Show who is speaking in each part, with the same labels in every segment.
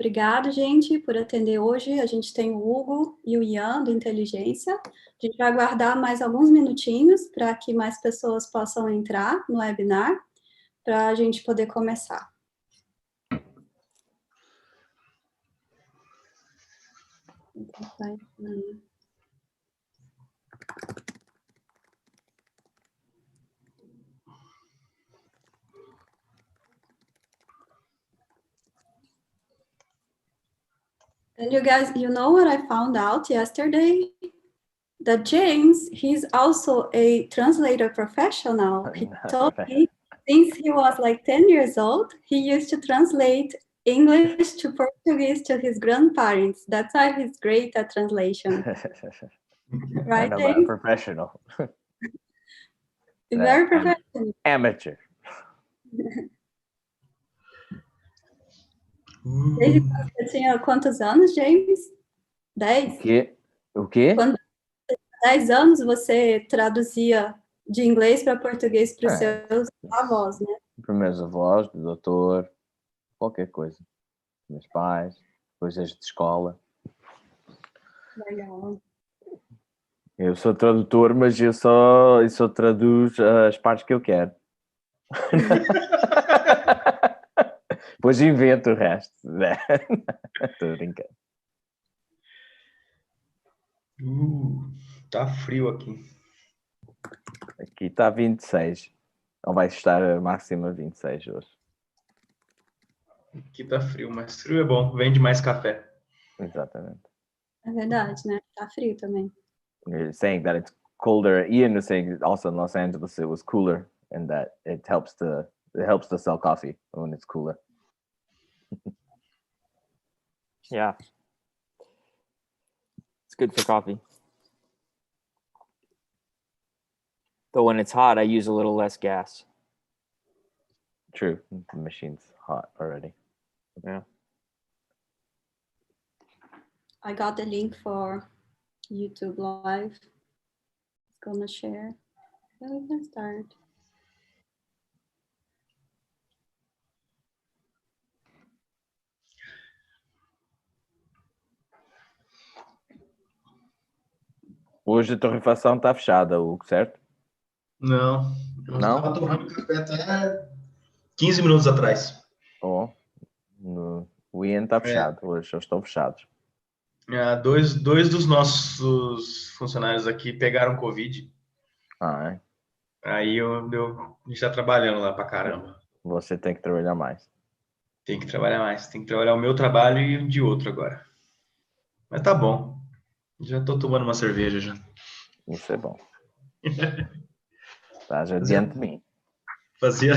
Speaker 1: Obrigada, gente, por atender hoje. A gente tem o Hugo e o Ian, do Inteligência. A gente vai aguardar mais alguns minutinhos para que mais pessoas possam entrar no webinar, para a gente poder começar. And you guys, you know what I found out yesterday? That James, he's also a translator professional. He told me since he was like 10 years old, he used to translate English to Portuguese to his grandparents. That's why he's great at translation. Right, James?
Speaker 2: Professional.
Speaker 1: Very professional.
Speaker 2: Amateur.
Speaker 1: Desde quando você tinha quantos anos, James? 10?
Speaker 2: O quê?
Speaker 1: Quando 10 anos você traduzia de inglês para português para os seus avós, né?
Speaker 2: Para meus avós, do doutor, qualquer coisa. Meus pais, coisas de escola.
Speaker 1: Legal.
Speaker 2: Eu sou tradutor, mas eu só traduzo as partes que eu quero. Depois invento o resto. Estou brincando.
Speaker 3: Tá frio aqui.
Speaker 2: Aqui está 26. Ou vai estar a máxima 26 hoje.
Speaker 3: Aqui tá frio, mas frio é bom. Vende mais café.
Speaker 2: Exatamente.
Speaker 1: É verdade, né? Tá frio também.
Speaker 2: You're saying that it's colder. Ian was saying also in Los Angeles it was cooler and that it helps to sell coffee when it's cooler.
Speaker 4: Yeah. It's good for coffee. But when it's hot, I use a little less gas.
Speaker 2: True. The machine's hot already.
Speaker 4: Yeah.
Speaker 1: I got the link for YouTube Live. It's gonna share. So we can start.
Speaker 2: Hoje a torrefação está fechada, Hugo, certo?
Speaker 3: Não. Eu
Speaker 2: Não?
Speaker 3: estava tomando café até 15 minutos atrás.
Speaker 2: O Ian está fechado hoje, eles estão fechados.
Speaker 3: Dois dos nossos funcionários aqui pegaram Covid.
Speaker 2: É?
Speaker 3: Aí a gente está trabalhando lá pra caramba.
Speaker 2: Você tem que trabalhar mais.
Speaker 3: Tem que trabalhar mais. Tem que trabalhar o meu trabalho e o de outro agora. Mas tá bom. Já tô tomando uma cerveja já.
Speaker 2: Isso é bom. Estás adiante de mim.
Speaker 3: Fazia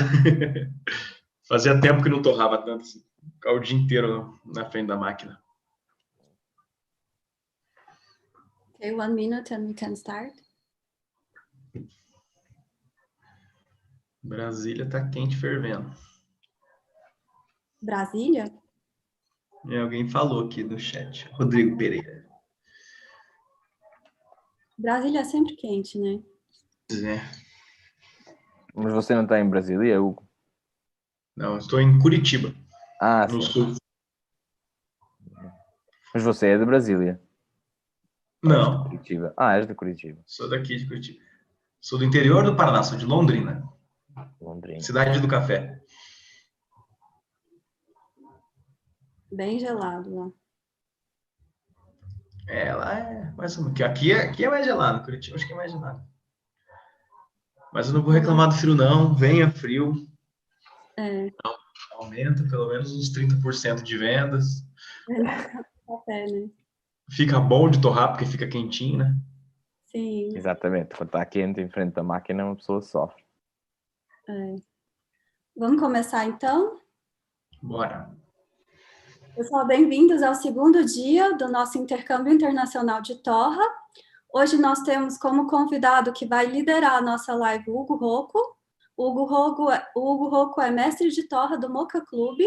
Speaker 3: tempo que não torrava tanto assim. Ficava o dia inteiro na frente da máquina.
Speaker 1: Okay, 1 minute and we can start.
Speaker 3: Brasília tá quente, fervendo.
Speaker 1: Brasília?
Speaker 3: Alguém falou aqui no chat. Rodrigo Pereira.
Speaker 1: Brasília é sempre quente, né?
Speaker 2: Mas você não está em Brasília, Hugo?
Speaker 3: Não, eu estou em Curitiba. No
Speaker 2: sim.
Speaker 3: sul.
Speaker 2: Mas você é de Brasília?
Speaker 3: Não.
Speaker 2: De Curitiba. És de Curitiba.
Speaker 3: Sou daqui de Curitiba. Sou do interior do Paraná, sou de Londrina. Cidade do café.
Speaker 1: Bem gelado lá.
Speaker 3: Lá é mais ou menos. Aqui é mais gelado, Curitiba acho que é mais gelado. Mas eu não vou reclamar do frio, não. Venha frio. Aumenta pelo menos uns 30% de vendas.
Speaker 1: Café, né?
Speaker 3: Fica bom de torrar, porque fica quentinho, né?
Speaker 1: Sim.
Speaker 2: Exatamente. Quando está quente em frente da máquina, uma pessoa sofre.
Speaker 1: Vamos começar, então?
Speaker 3: Bora.
Speaker 1: Pessoal, bem-vindos ao segundo dia do nosso intercâmbio internacional de torra. Hoje nós temos como convidado que vai liderar a nossa live o Hugo Rocco. O Hugo Rocco é mestre de torra do Moka Club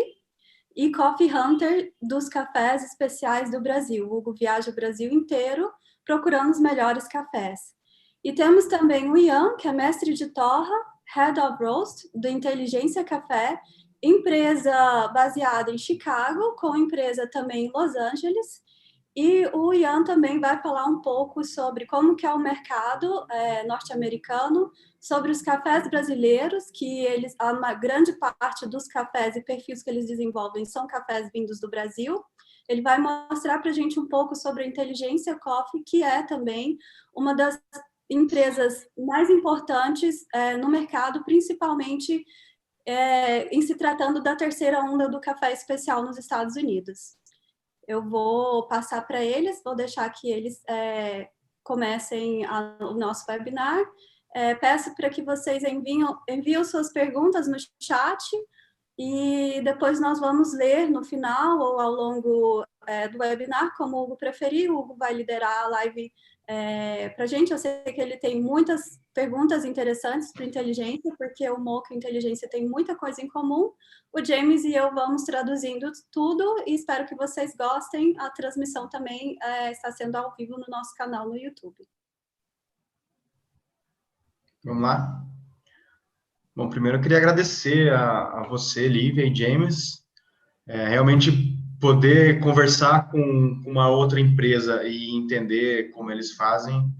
Speaker 1: e Coffee Hunter dos cafés especiais do Brasil. O Hugo viaja o Brasil inteiro procurando os melhores cafés. E temos também o Ian, que é mestre de torra, Head of Roast do Inteligência Café empresa baseada em Chicago, com empresa também em Los Angeles. E o Ian também vai falar um pouco sobre como que é o mercado norte-americano, sobre os cafés brasileiros, que a grande parte dos cafés e perfis que eles desenvolvem são cafés vindos do Brasil. Ele vai mostrar para a gente um pouco sobre a Intelligentsia Coffee, que é também uma das empresas mais importantes no mercado, principalmente em se tratando da terceira onda do café especial nos Estados Unidos. Eu vou passar para eles, vou deixar que eles comecem o nosso webinar. Peço para que vocês enviem suas perguntas no chat e depois nós vamos ler no final ou ao longo do webinar, como o Hugo preferir. O Hugo vai liderar a live para a gente. Eu sei que ele tem muitas perguntas interessantes para Inteligência, porque o Moka e Inteligência tem muita coisa em comum. O James e eu vamos traduzindo tudo e espero que vocês gostem. A transmissão também está sendo ao vivo no nosso canal no YouTube.
Speaker 3: Vamos lá? Bom, primeiro eu queria agradecer a você, Lívia e James. Realmente poder conversar com uma outra empresa e entender como eles fazem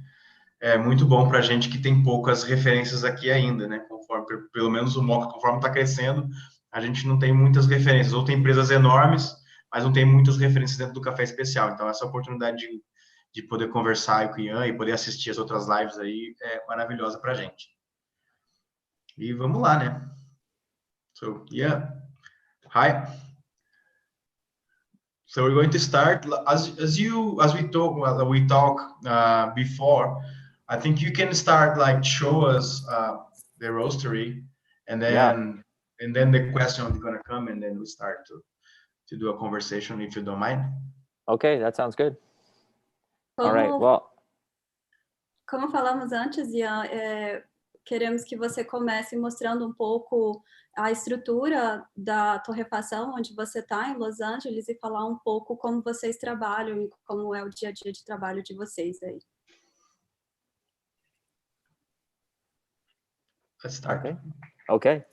Speaker 3: é muito bom para a gente que tem poucas referências aqui ainda, né? Conforme, pelo menos o Moka, conforme está crescendo, a gente não tem muitas referências. Ou tem empresas enormes, mas não tem muitas referências dentro do café especial. Então, essa oportunidade de poder conversar com o Ian e poder assistir as outras lives aí é maravilhosa para a gente. E vamos lá, né? So, yeah. Hi. So we're going to start as we talk before. I think you can start like show us the roastery, and then the question is gonna come, and then we start to do a conversation if you don't mind.
Speaker 4: Okay, that sounds good. All right. Well,
Speaker 1: como falamos antes, Ian, queremos que você comece mostrando um pouco a estrutura da torrefação onde você está, em Los Angeles, e falar um pouco como vocês trabalham e como é o dia a dia de trabalho de vocês aí.
Speaker 3: Let's start.
Speaker 4: Okay.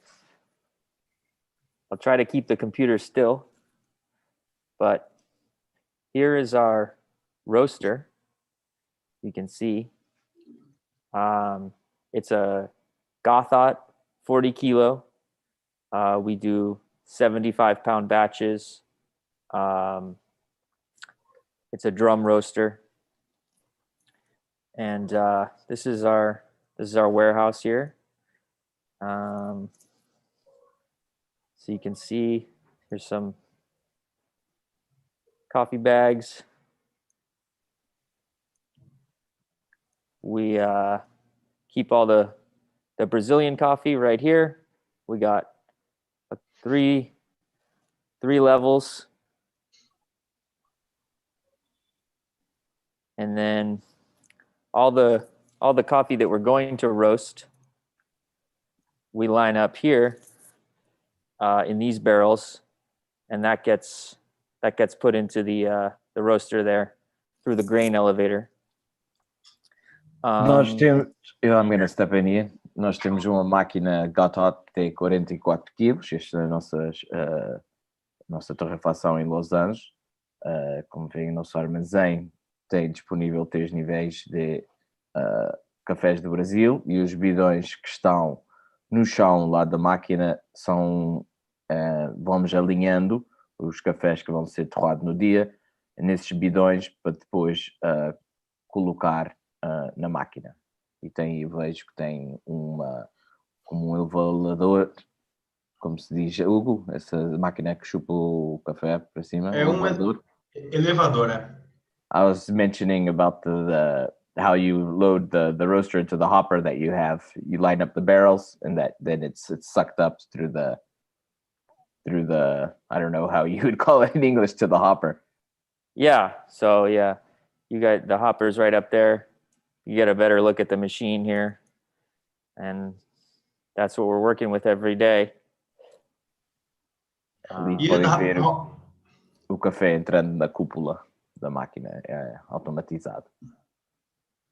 Speaker 4: I'll try to keep the computer still, but here is our roaster. You can see it's a Gothot 40 kilo. We do 75-pound batches. It's a drum roaster, and this is our warehouse here. So you can see here's some coffee bags. We keep all the Brazilian coffee right here. We got three levels, and then all the coffee that we're going to roast, we line up here in these barrels, and that gets put into the roaster there through the grain elevator.
Speaker 2: Nós temos, I'm going to step in here. Nós temos uma máquina Gothot que tem 44 quilos. Esta é a nossa torrefação em Los Angeles. Como veem, o nosso armazém tem disponível 3 níveis de cafés do Brasil, e os bidões que estão no chão lá da máquina são, vamos alinhando os cafés que vão ser torrados no dia nesses bidões para depois colocar na máquina. E vejo que tem como um elevador, como se diz, Hugo, essa máquina que chupa o café para cima.
Speaker 3: É um elevador, né?
Speaker 2: I was mentioning about how you load the roaster into the hopper that you have. You line up the barrels, and then it's sucked up through the I don't know how you would call it in English, to the hopper.
Speaker 4: Yeah. So yeah, you got the hoppers right up there. You get a better look at the machine here, and that's what we're working with every day.
Speaker 2: Podem ver o café entrando na cúpula da máquina, automatizado.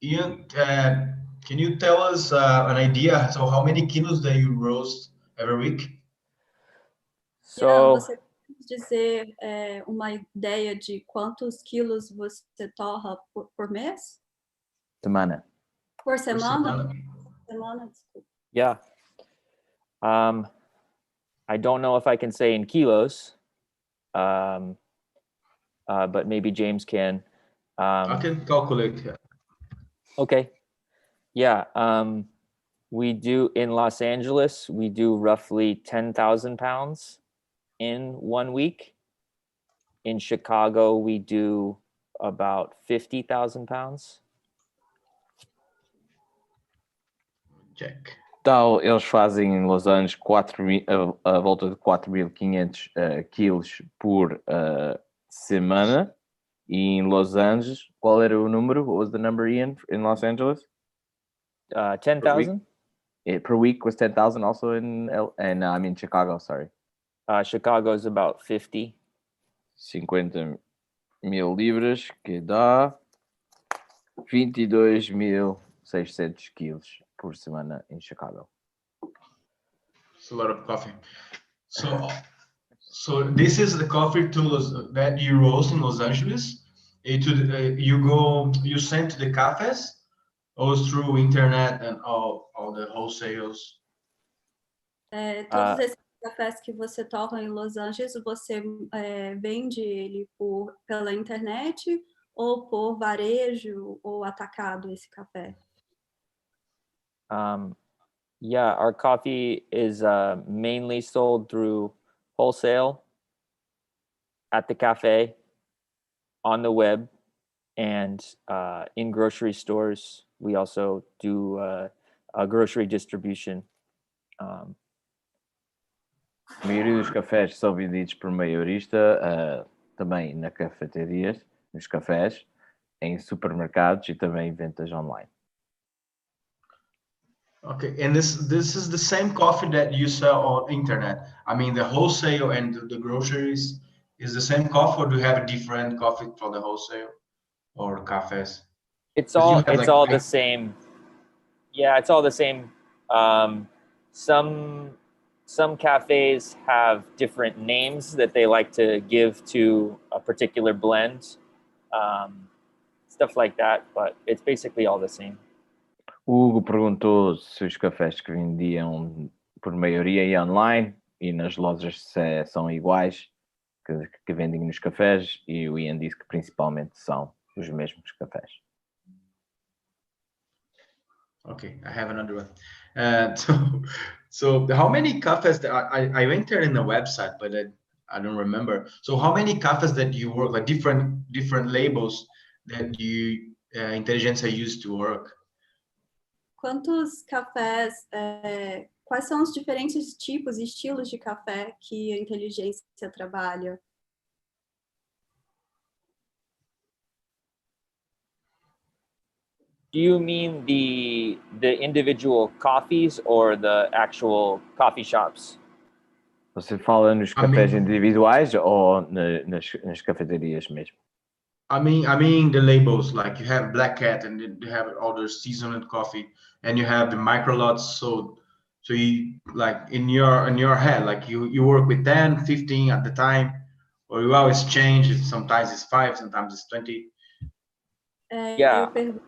Speaker 3: Ian, can you tell us an idea? So how many kilos do you roast every week?
Speaker 4: So
Speaker 1: Você pode dizer uma ideia de quantos quilos você torra por mês?
Speaker 2: Semana.
Speaker 1: Por
Speaker 3: Por
Speaker 1: semana?
Speaker 3: semana.
Speaker 1: Semana, desculpa.
Speaker 4: yeah. I don't know if I can say in kilos, but maybe James can.
Speaker 3: I can calculate here.
Speaker 4: Okay. Yeah. We do in Los Angeles, we do roughly 10,000 pounds in 1 week. In Chicago, we do about 50,000 pounds.
Speaker 3: Check.
Speaker 2: Tal, eles fazem em Los Angeles a volta de 4.500 quilos por semana. E em Los Angeles, qual era o número? What was the number, Ian, in Los Angeles?
Speaker 4: 10,000?
Speaker 2: Per week was 10,000 also in Chicago, sorry.
Speaker 4: Chicago is about 50.
Speaker 2: 50.000 libras, que dá 22.600 quilos por semana em Chicago.
Speaker 3: It's a lot of coffee. So this is the coffee that you roast in Los Angeles. You send to the cafes, or through internet and all the wholesales.
Speaker 1: Todos esses cafés que você torra em Los Angeles, você vende ele pela internet ou por varejo ou atacado esse café?
Speaker 4: Yeah, our coffee is mainly sold through wholesale, at the cafe, on the web, and in grocery stores. We also do a grocery distribution.
Speaker 2: A maioria dos cafés são vendidos por maiorista, também na cafeterias, nos cafés, em supermercados e também em vendas online.
Speaker 3: Okay, and this is the same coffee that you sell on internet. I mean, the wholesale and the groceries is the same coffee, or do you have a different coffee for the wholesale or cafes?
Speaker 4: It's all the same. Yeah, it's all the same. Some cafes have different names that they like to give to a particular blend, stuff like that, but it's basically all the same.
Speaker 2: O Hugo perguntou se os cafés que vendiam por maioria e online e nas lojas são iguais que vendem nos cafés, e o Ian disse que principalmente são os mesmos cafés.
Speaker 3: Okay, I have another one. So how many cafes that I entered in the website, but I don't remember. So how many cafes that you work, like different labels that you Intelligentsia used to work?
Speaker 1: Quantos cafés, quais são os diferentes tipos e estilos de café que a Inteligência trabalha?
Speaker 4: Do you mean the individual coffees or the actual coffee shops?
Speaker 2: Você fala nos cafés individuais ou nas cafeterias mesmo?
Speaker 3: I mean the labels, like you have Black Cat and you have all the seasonal coffee, and you have the micro lots. So you, like in your head, like you work with 10, 15 at the time, or you always change. Sometimes it's 5, sometimes it's 20.
Speaker 4: Yeah.
Speaker 1: Eu pergunto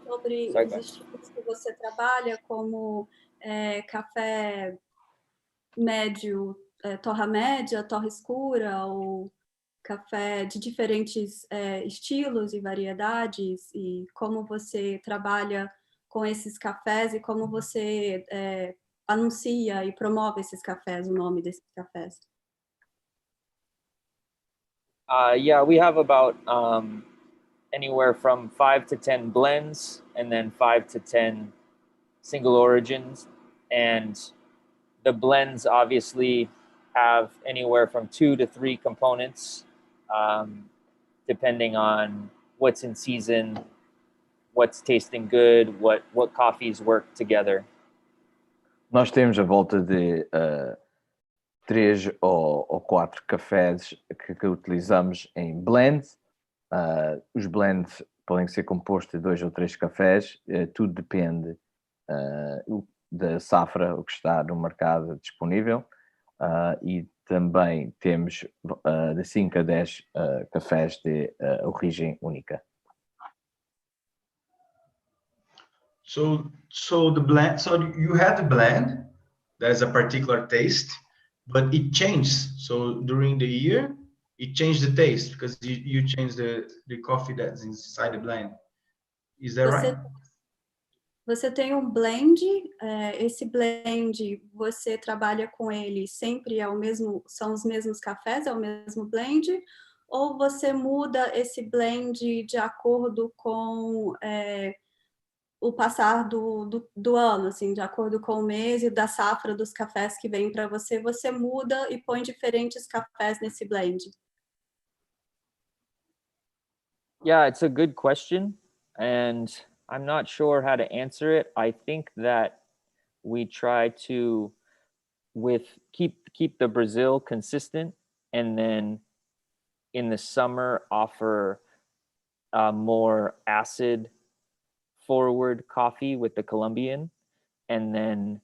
Speaker 1: sobre os estilos que você trabalha, como café médio, torra média, torra escura, ou café de diferentes estilos e variedades, e como você trabalha com esses cafés e como você anuncia e promove esses cafés, o nome desses cafés.
Speaker 4: Yeah, we have about anywhere from 5 to 10 blends, and then 5 to 10 single origins. And the blends obviously have anywhere from 2 to 3 components, depending on what's in season, what's tasting good, what coffees work together.
Speaker 2: Nós temos a volta de 3 ou 4 cafés que utilizamos em blends. Os blends podem ser compostos de 2 ou 3 cafés, tudo depende da safra, o que está no mercado disponível, e também temos de 5 a 10 cafés de origem única.
Speaker 3: So the blend, so you have the blend that is a particular taste, but it changes. So during the year, it changed the taste because you change the coffee that's inside the blend. Is that right?
Speaker 1: Você tem um blend, esse blend você trabalha com ele sempre são os mesmos cafés, é o mesmo blend, ou você muda esse blend de acordo com o passar do ano, assim, de acordo com o mês e da safra dos cafés que vem para você, você muda e põe diferentes cafés nesse blend?
Speaker 4: Yeah, it's a good question, and I'm not sure how to answer it. I think that we try to keep the Brazil consistent, and then in the summer offer more acid forward coffee with the Colombian, and then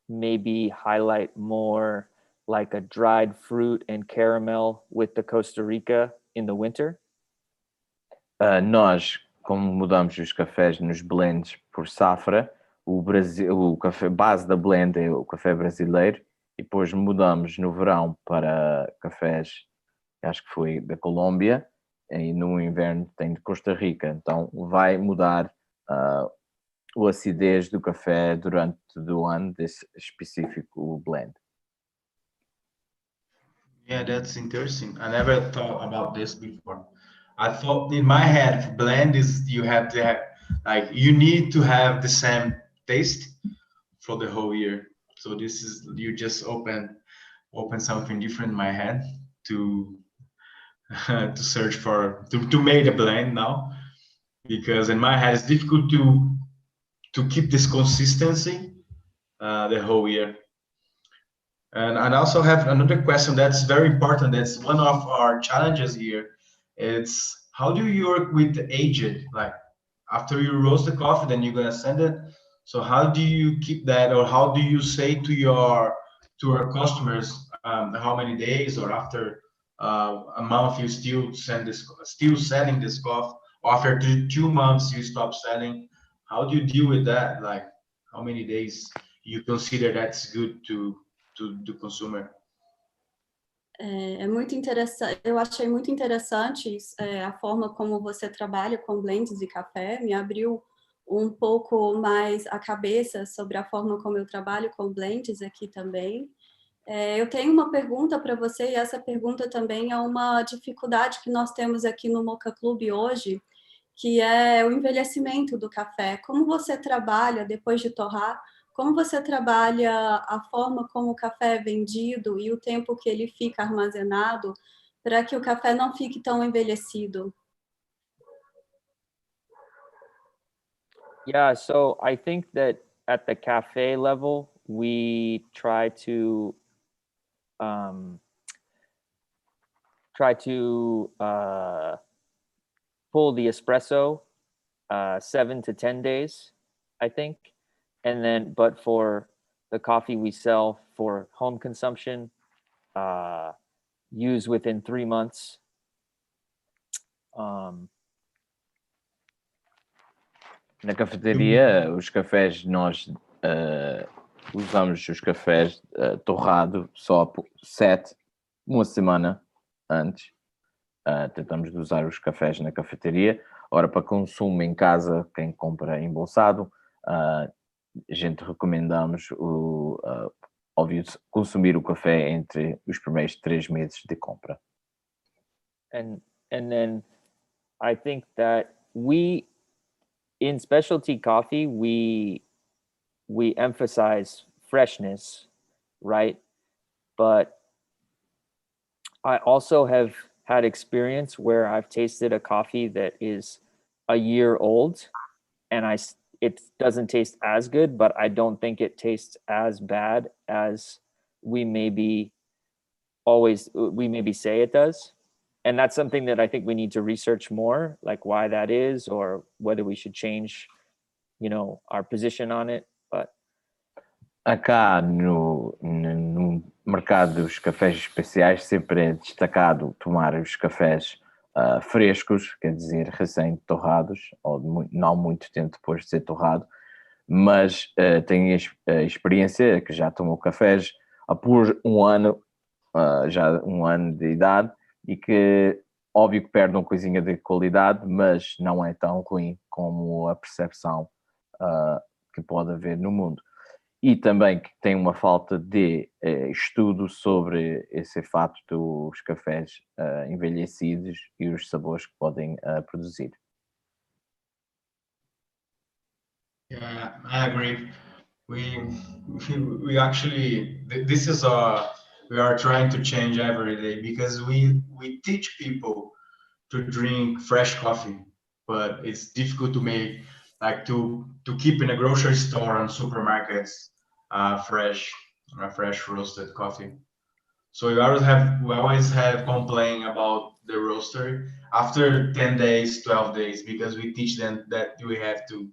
Speaker 4: maybe highlight more like a dried fruit and caramel with the Costa Rica in the winter.
Speaker 2: Nós, como mudamos os cafés nos blends por safra, o café base da blend é o café brasileiro e depois mudamos no verão para cafés, acho que foi da Colômbia, e no inverno tem de Costa Rica. Então vai mudar o acidez do café durante o ano desse específico blend.
Speaker 3: Yeah, that's interesting. I never thought about this before. I thought in my head, blend is you have to have, like, you need to have the same taste for the whole year. So this is, you just open something different in my head to to search for to make a blend now, because in my head it's difficult to keep this consistency the whole year. And I also have another question that's very important. That's one of our challenges here. It's how do you work with the aged? Like after you roast the coffee, then you're gonna send it. So how do you keep that, or how do you say to our customers how many days, or after a month you still selling this coffee? After 2 months you stop selling. How do you deal with that? Like how many days you consider that's good to the consumer?
Speaker 1: É muito interessante, eu achei muito interessante a forma como você trabalha com blends de café, me abriu um pouco mais a cabeça sobre a forma como eu trabalho com blends aqui também. Eu tenho uma pergunta para você, e essa pergunta também é uma dificuldade que nós temos aqui no Moka Club hoje, que é o envelhecimento do café. Como você trabalha depois de torrar? Como você trabalha a forma como o café é vendido e o tempo que ele fica armazenado para que o café não fique tão envelhecido?
Speaker 4: Yeah, so I think that at the cafe level, we try to pull the espresso 7 to 10 days, I think. And then, but for the coffee we sell for home consumption, use within 3 months.
Speaker 2: Na cafeteria, os cafés, nós usamos os cafés torrado só por uma semana antes. Tentamos de usar os cafés na cafeteria. Ora, para consumo em casa, quem compra embolsado, a gente recomendamos óbvio, consumir o café entre os primeiros 3 meses de compra.
Speaker 4: And then I think that in specialty coffee, we emphasize freshness, right? But I also have had experience where I've tasted a coffee that is a year old and it doesn't taste as good, but I don't think it tastes as bad as we maybe say it does. And that's something that I think we need to research more, like why that is, or whether we should change, our position on it. But
Speaker 2: Acá no mercado dos cafés especiais sempre é destacado tomar os cafés frescos, quer dizer, recém-torrados, ou não muito tempo depois de ser torrado, mas tenho a experiência que já tomou cafés por um ano, já um ano de idade, e que óbvio que perde uma coisinha de qualidade, mas não é tão ruim como a percepção que pode haver no mundo. E também que tem uma falta de estudo sobre esse fato dos cafés envelhecidos e os sabores que podem produzir.
Speaker 3: Yeah, I agree. We we actually this is we are trying to change every day because we teach people to drink fresh coffee, but it's difficult to make like to keep in a grocery store and supermarkets fresh fresh roasted coffee. So we always have complaint about the roaster after 10 days, 12 days because we teach them that we have to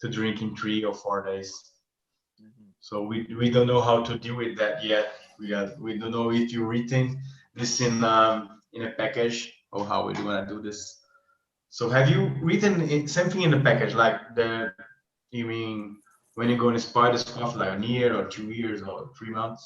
Speaker 3: drink in 3 or 4 days. So we don't know how to deal with that yet. We don't know if you're written this in a package or how we're gonna do this. So have you written something in the package like you mean when you're going to expire this coffee like a year or 2 years or 3 months?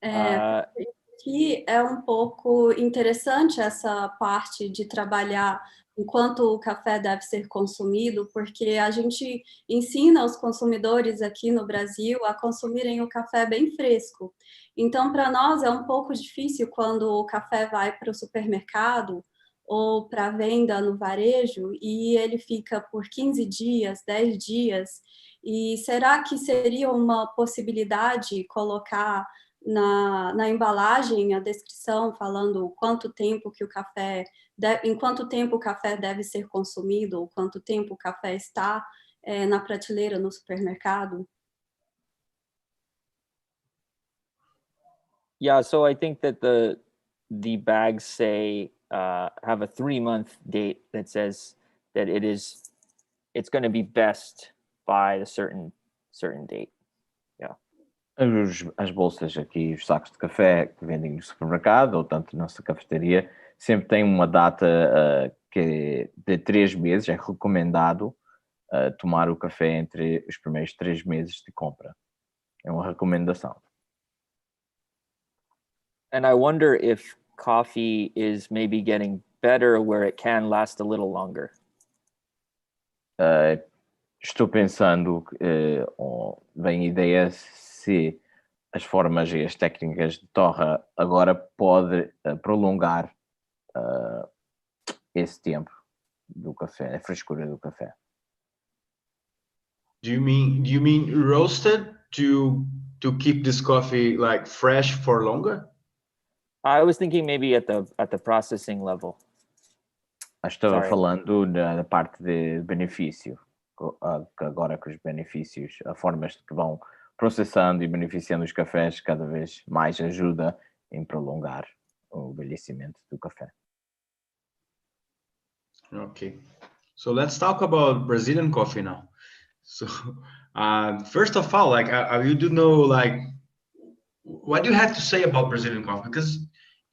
Speaker 1: Aqui é um pouco interessante essa parte de trabalhar enquanto o café deve ser consumido, porque a gente ensina os consumidores aqui no Brasil a consumirem o café bem fresco. Então, para nós é um pouco difícil quando o café vai para o supermercado ou para venda no varejo e ele fica por 15 dias, 10 dias. E será que seria uma possibilidade colocar na embalagem a descrição falando quanto tempo que o café em quanto tempo o café deve ser consumido ou quanto tempo o café está na prateleira no supermercado?
Speaker 4: Yeah, so I think that the bags say have a 3-month date that says that it's going to be best by a certain date. Yeah.
Speaker 2: As bolsas aqui, os sacos de café que vendem no supermercado ou tanto na nossa cafeteria, sempre têm uma data que é de 3 meses, é recomendado tomar o café entre os primeiros 3 meses de compra. É uma recomendação.
Speaker 4: And I wonder if coffee is maybe getting better where it can last a little longer.
Speaker 2: Estou pensando, bem ideia, se as formas e as técnicas de torra agora pode prolongar esse tempo do café, a frescura do café.
Speaker 3: Do you mean roasted to keep this coffee like fresh for longer?
Speaker 4: I was thinking maybe at the processing level.
Speaker 2: Estava falando da parte de benefício, agora com os benefícios, as formas que vão processando e beneficiando os cafés cada vez mais ajuda em prolongar o envelhecimento do café.
Speaker 3: Okay, so let's talk about Brazilian coffee now. So first of all, like you do know, like, what do you have to say about Brazilian coffee? Because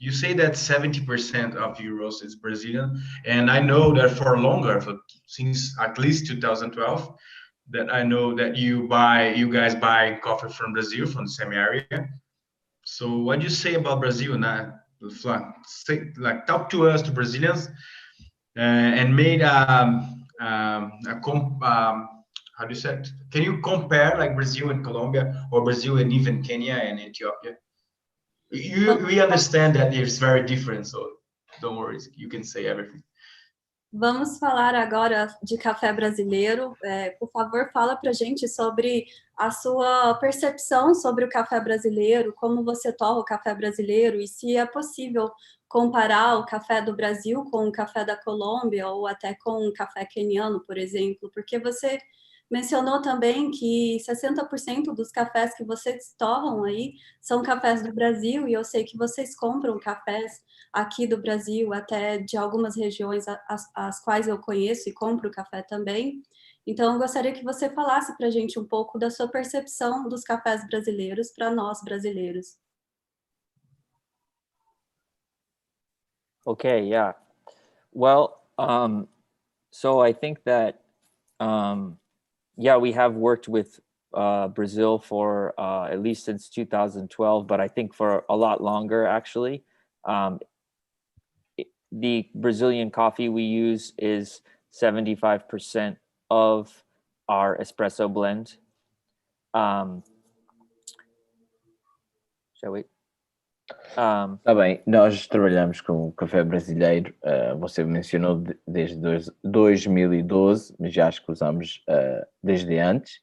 Speaker 3: you say that 70% of your roast is Brazilian, and I know that for longer, since at least 2012, that I know that you guys buy coffee from Brazil, from the same area. So what do you say about Brazil now? Like talk to us, to Brazilians, and made how do you say it? Can you compare like Brazil and Colombia, or Brazil and even Kenya and Ethiopia? We understand that it's very different, so don't worry, you can say everything.
Speaker 1: Vamos falar agora de café brasileiro. Por favor, fala para a gente sobre a sua percepção sobre o café brasileiro, como você torra o café brasileiro e se é possível comparar o café do Brasil com o café da Colômbia ou até com o café queniano, por exemplo, porque você mencionou também que 60% dos cafés que vocês torram aí são cafés do Brasil e eu sei que vocês compram cafés aqui do Brasil, até de algumas regiões as quais eu conheço e compro café também. Então, eu gostaria que você falasse para a gente um pouco da sua percepção dos cafés brasileiros para nós brasileiros.
Speaker 4: Okay, yeah. Well, so I think that, yeah, we have worked with Brazil for at least since 2012, but I think for a lot longer, actually. The Brazilian coffee we use is 75% of our espresso blend. Shall we?
Speaker 2: Está bem, nós trabalhamos com café brasileiro, você mencionou desde 2012, mas já acho que usamos desde antes.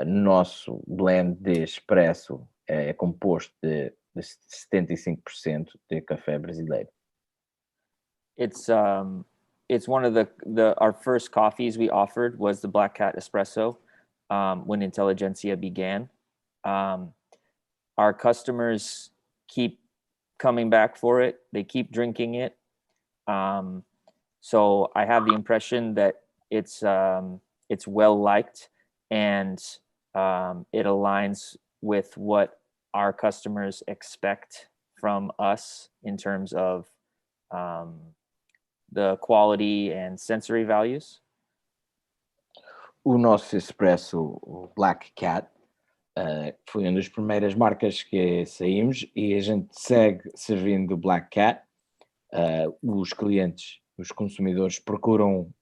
Speaker 2: Nosso blend de espresso é composto de 75% de café brasileiro.
Speaker 4: It's one of our first coffees we offered was the Black Cat Espresso when Intelligentsia began. Our customers keep coming back for it. They keep drinking it. So I have the impression that it's well liked, and it aligns with what our customers expect from us in terms of the quality and sensory values.
Speaker 2: O nosso espresso, o Black Cat, foi uma das primeiras marcas que saímos e a gente segue servindo o Black Cat. Os clientes, os consumidores procuram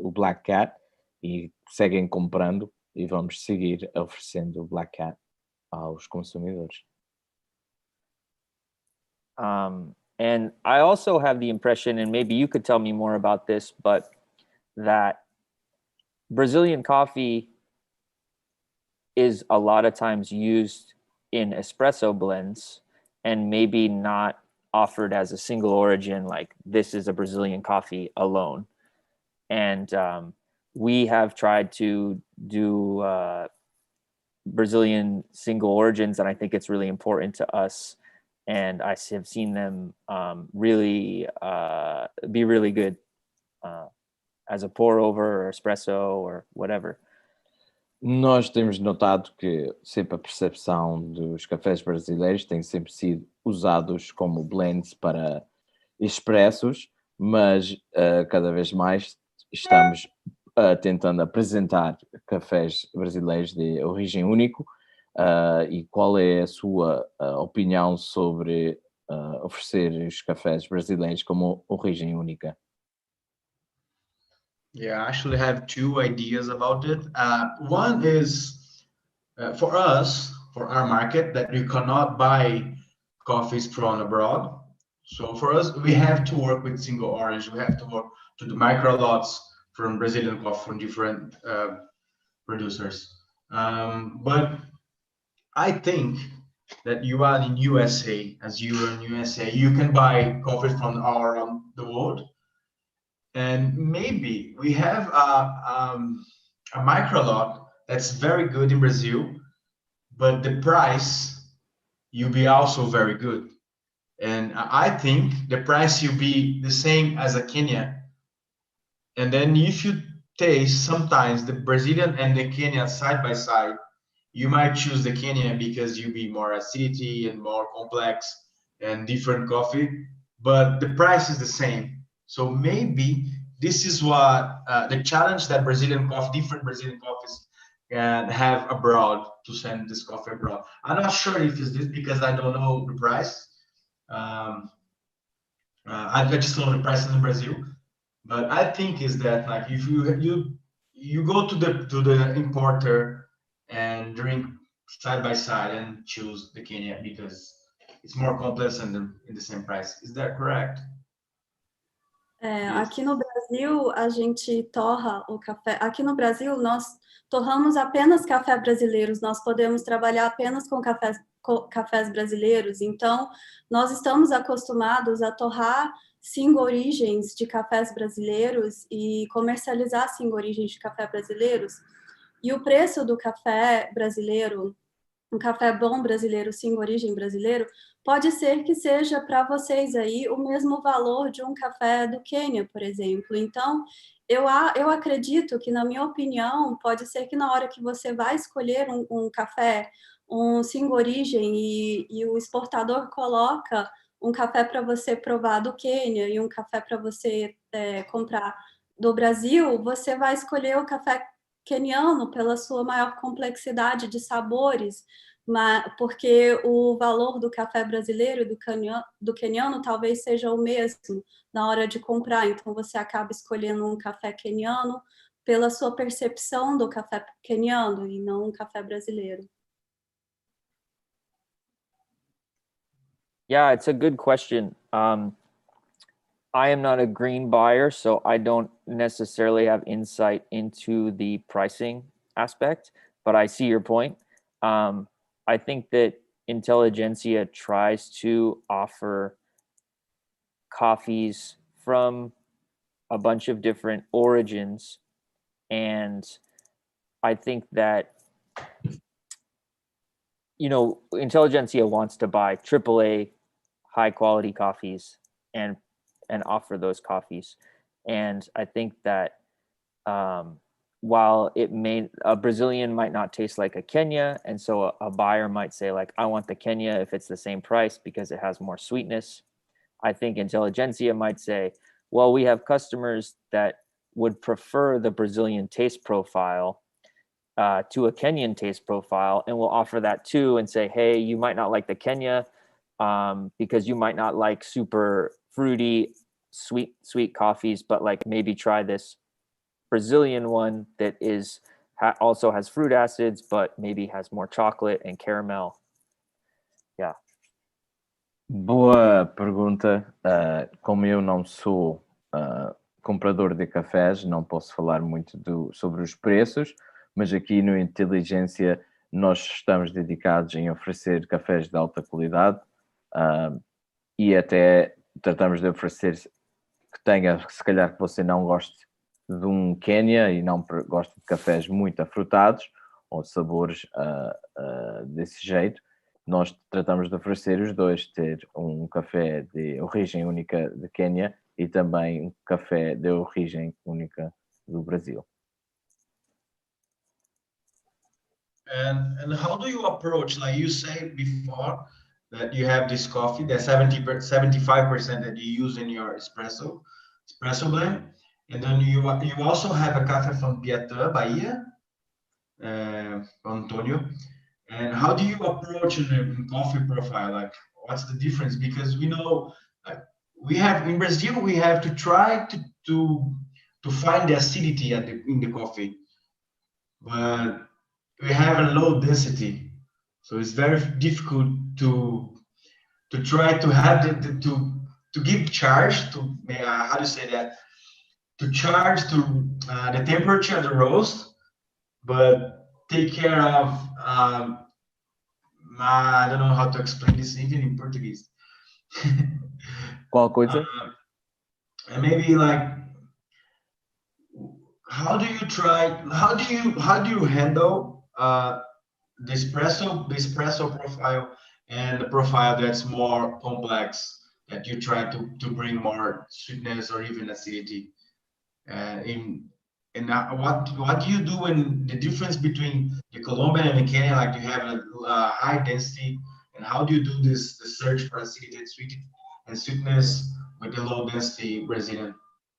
Speaker 2: o Black Cat e seguem comprando, e vamos seguir oferecendo o Black Cat aos consumidores.
Speaker 4: And I also have the impression, and maybe you could tell me more about this, but that Brazilian coffee is a lot of times used in espresso blends and maybe not offered as a single origin, like this is a Brazilian coffee alone. And we have tried to do Brazilian single origins, and I think it's really important to us. And I have seen them really be really good as a pour over or espresso or whatever.
Speaker 2: Nós temos notado que sempre a percepção dos cafés brasileiros tem sempre sido usados como blends para expressos, mas cada vez mais estamos tentando apresentar cafés brasileiros de origem única. E qual é a sua opinião sobre oferecer os cafés brasileiros como origem única?
Speaker 3: Yeah, I actually have two ideas about it. One is for us, for our market, that we cannot buy coffees from abroad. So for us, we have to work with single orange. We have to work to the micro lots from Brazilian coffee from different producers. But I think that you are in USA, as you are in USA, you can buy coffee from all around the world. And maybe we have a micro lot that's very good in Brazil, but the price will be also very good. And I think the price will be the same as a Kenya. And then if you taste sometimes the Brazilian and the Kenya side by side, you might choose the Kenya because you'll be more acidity and more complex and different coffee, but the price is the same. So maybe this is what the challenge that different Brazilian coffees can have abroad, to send this coffee abroad. I'm not sure if it's this because I don't know the price. I just know the prices in Brazil, but I think is that like if you go to the importer and drink side by side and choose the Kenya because it's more complex and in the same price. Is that correct?
Speaker 1: Aqui no Brasil, a gente torra o café. Aqui no Brasil, nós torramos apenas café brasileiros. Nós podemos trabalhar apenas com cafés brasileiros. Então, nós estamos acostumados a torrar single origens de cafés brasileiros e comercializar single origens de café brasileiros. E o preço do café brasileiro, um café bom brasileiro, single origem brasileiro, pode ser que seja para vocês aí o mesmo valor de um café do Quênia, por exemplo. Então, eu acredito que, na minha opinião, pode ser que na hora que você vai escolher um café, um single origem, e o exportador coloca um café para você provar do Quênia e um café para você comprar do Brasil, você vai escolher o café queniano pela sua maior complexidade de sabores, porque o valor do café brasileiro e do queniano talvez seja o mesmo na hora de comprar. Então, você acaba escolhendo um café queniano pela sua percepção do café queniano e não um café brasileiro.
Speaker 4: Yeah, it's a good question. I am not a green buyer, so I don't necessarily have insight into the pricing aspect, but I see your point. I think that Intelligentsia tries to offer coffees from a bunch of different origins, and I think that Intelligentsia wants to buy AAA high quality coffees and offer those coffees. And I think that while a Brazilian might not taste like a Kenya, and so a buyer might say, like, I want the Kenya if it's the same price because it has more sweetness. I think Intelligentsia might say, well, we have customers that would prefer the Brazilian taste profile to a Kenyan taste profile, and we'll offer that too and say, hey, you might not like the Kenya because you might not like super fruity, sweet coffees, but like maybe try this Brazilian one that also has fruit acids, but maybe has more chocolate and caramel. Yeah.
Speaker 2: Boa pergunta. Como eu não sou comprador de cafés, não posso falar muito sobre os preços, mas aqui no Inteligência nós estamos dedicados em oferecer cafés de alta qualidade e até tratamos de oferecer que tenha, se calhar que você não goste de um Quênia e não goste de cafés muito afrutados ou sabores desse jeito. Nós tratamos de oferecer os dois, ter um café de origem única de Quênia e também um café de origem única do Brasil.
Speaker 3: And how do you approach, like you said before, that you have this coffee, that 75% that you use in your espresso blend, and then you also have a coffee from Piatã, Bahia, Antonio. And how do you approach in coffee profile? Like, what's the difference? Because we know, we have in Brazil, we have to try to find the acidity in the coffee, but we have a low density, so it's very difficult to try to have to give charge to how do you say that, to charge to the temperature of the roast, but take care of I don't know how to explain this even in Portuguese.
Speaker 2: Qual coisa?
Speaker 3: Maybe like, how do you handle the espresso profile and the profile that's more complex, that you try to bring more sweetness or even acidity? What do you do in the difference between the Colombian and the Kenyan? Like, you have a high density, and how do you do the search for acidity and sweetness with the low density Brazilian?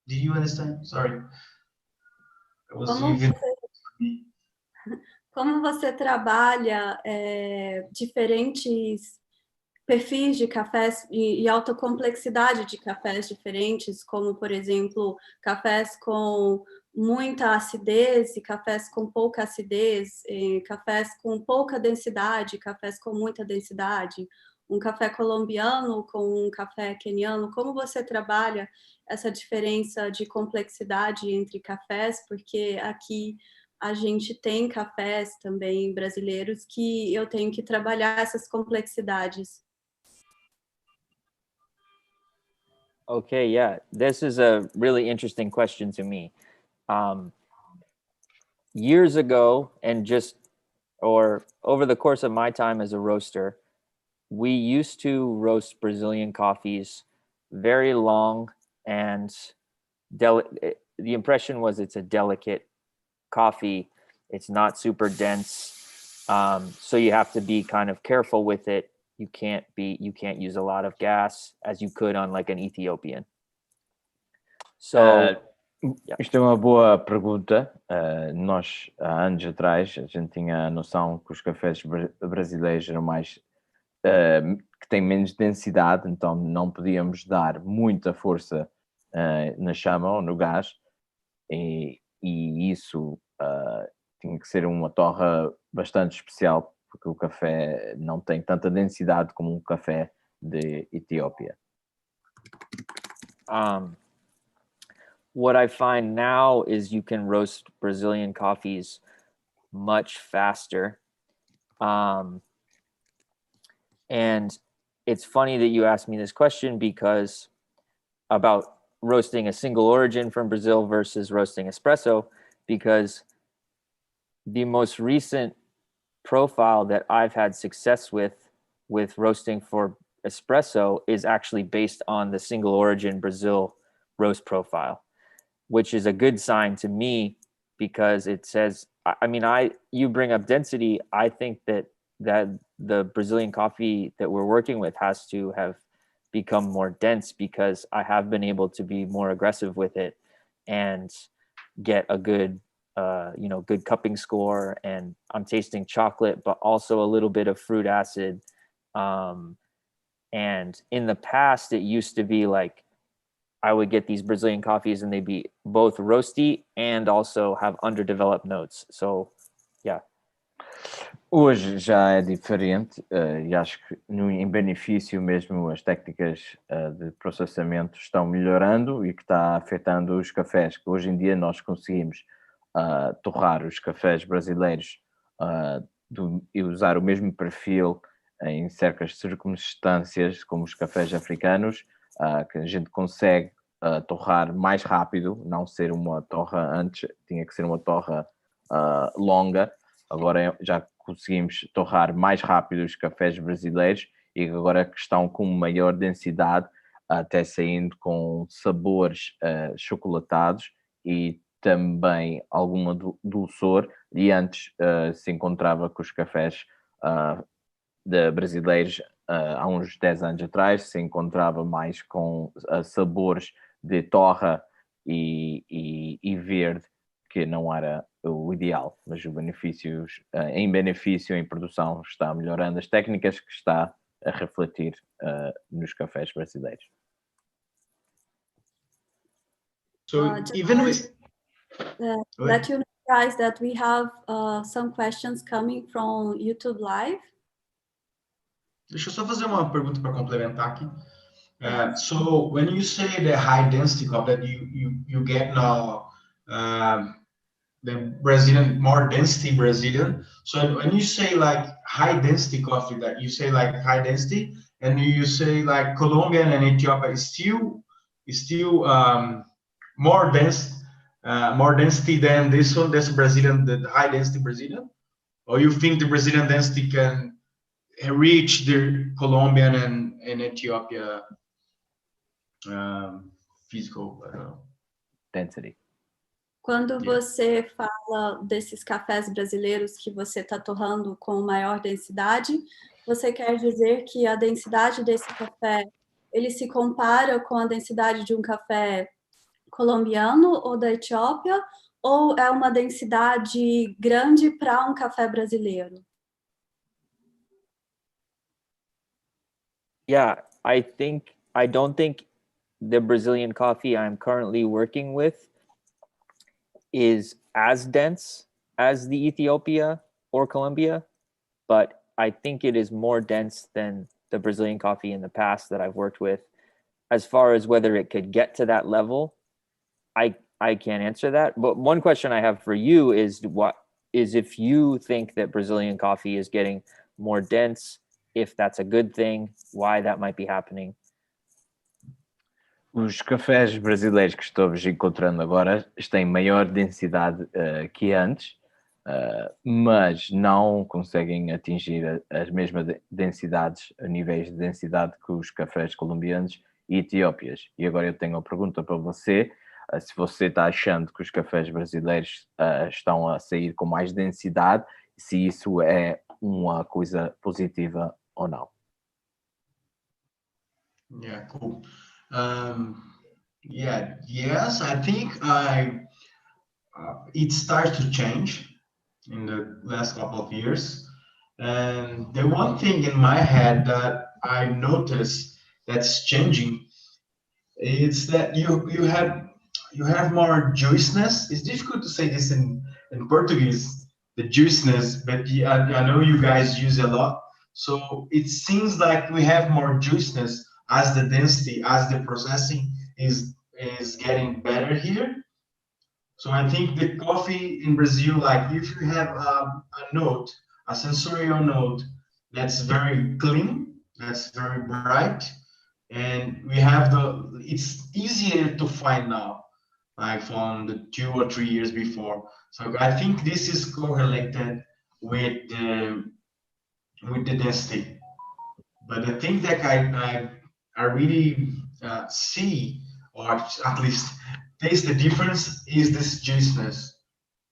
Speaker 3: Do you understand? Sorry.
Speaker 1: Como você trabalha diferentes perfis de cafés e alta complexidade de cafés diferentes, como, por exemplo, cafés com muita acidez e cafés com pouca acidez, cafés com pouca densidade, cafés com muita densidade, um café colombiano com um café queniano. Como você trabalha essa diferença de complexidade entre cafés? Porque aqui a gente tem cafés também brasileiros que eu tenho que trabalhar essas complexidades.
Speaker 4: Okay, yeah, this is a really interesting question to me. Years ago, or over the course of my time as a roaster, we used to roast Brazilian coffees very long and the impression was it's a delicate coffee. It's not super dense. So you have to be kind of careful with it. You can't use a lot of gas as you could on like an Ethiopian. So,
Speaker 2: isto é uma boa pergunta. Nós, há anos atrás, a gente tinha a noção que os cafés brasileiros eram mais, que têm menos densidade, então não podíamos dar muita força na chama ou no gás, e isso tinha que ser uma torra bastante especial, porque o café não tem tanta densidade como um café de Etiópia.
Speaker 4: What I find now is you can roast Brazilian coffees much faster. And it's funny that you asked me this question, because about roasting a single origin from Brazil versus roasting espresso, because the most recent profile that I've had success with roasting for espresso is actually based on the single origin Brazil roast profile, which is a good sign to me, because it says, I mean, you bring up density. I think that the Brazilian coffee that we're working with has to have become more dense, because I have been able to be more aggressive with it and get a good, good cupping score. And I'm tasting chocolate, but also a little bit of fruit acid. And in the past, it used to be like, I would get these Brazilian coffees and they'd be both roasty and also have underdeveloped notes. So, yeah.
Speaker 2: Hoje já é diferente, e acho que em benefício mesmo as técnicas de processamento estão melhorando e que está afetando os cafés, que hoje em dia nós conseguimos torrar os cafés brasileiros e usar o mesmo perfil em certas circunstâncias, como os cafés africanos, que a gente consegue torrar mais rápido, não ser uma torra antes, tinha que ser uma torra longa. Agora já conseguimos torrar mais rápido os cafés brasileiros e agora que estão com maior densidade, até saindo com sabores chocolatados e também alguma dulçor. E antes se encontrava com os cafés brasileiros, há uns 10 anos atrás, se encontrava mais com sabores de torra e verde, que não era o ideal, mas em benefício em produção está melhorando as técnicas, que está a refletir nos cafés brasileiros.
Speaker 3: So even with
Speaker 1: let you know, guys, that we have some questions coming from YouTube Live.
Speaker 3: Deixa eu só fazer uma pergunta para complementar aqui. So when you say the high density coffee that you get now, the Brazilian, more density Brazilian. So when you say like high density coffee, that you say like high density, and you say like Colombian and Ethiopia is still more dense, more density than this one, this Brazilian, the high density Brazilian, or you think the Brazilian density can reach the Colombian and Ethiopia physical, I don't know,
Speaker 2: density?
Speaker 1: Quando você fala desses cafés brasileiros que você está torrando com maior densidade, você quer dizer que a densidade desse café, ele se compara com a densidade de um café colombiano ou da Etiópia, ou é uma densidade grande para um café brasileiro?
Speaker 4: Yeah, I don't think the Brazilian coffee I'm currently working with is as dense as the Ethiopia or Colombia, but I think it is more dense than the Brazilian coffee in the past that I've worked with. As far as whether it could get to that level, I can't answer that. But one question I have for you is if you think that Brazilian coffee is getting more dense, if that's a good thing, why that might be happening.
Speaker 2: Os cafés brasileiros que estamos encontrando agora têm maior densidade que antes, mas não conseguem atingir as mesmas densidades, níveis de densidade que os cafés colombianos e etiópias. E agora eu tenho uma pergunta para você. se você está achando que os cafés brasileiros estão a sair com mais densidade, se isso é uma coisa positiva ou não.
Speaker 3: Yeah, cool. Yes, I think it started to change in the last couple of years. And the one thing in my head that I noticed that's changing is that you have more juiciness. It's difficult to say this in Portuguese, the juiciness, but I know you guys use a lot. So it seems like we have more juiciness as the density, as the processing is getting better here. So I think the coffee in Brazil, like if you have a note, a sensorial note that's very clean, that's very bright, and we have it's easier to find now, like from the 2 or 3 years before. So I think this is correlated with the density. But the thing that I really see, or at least taste the difference, is this juiciness.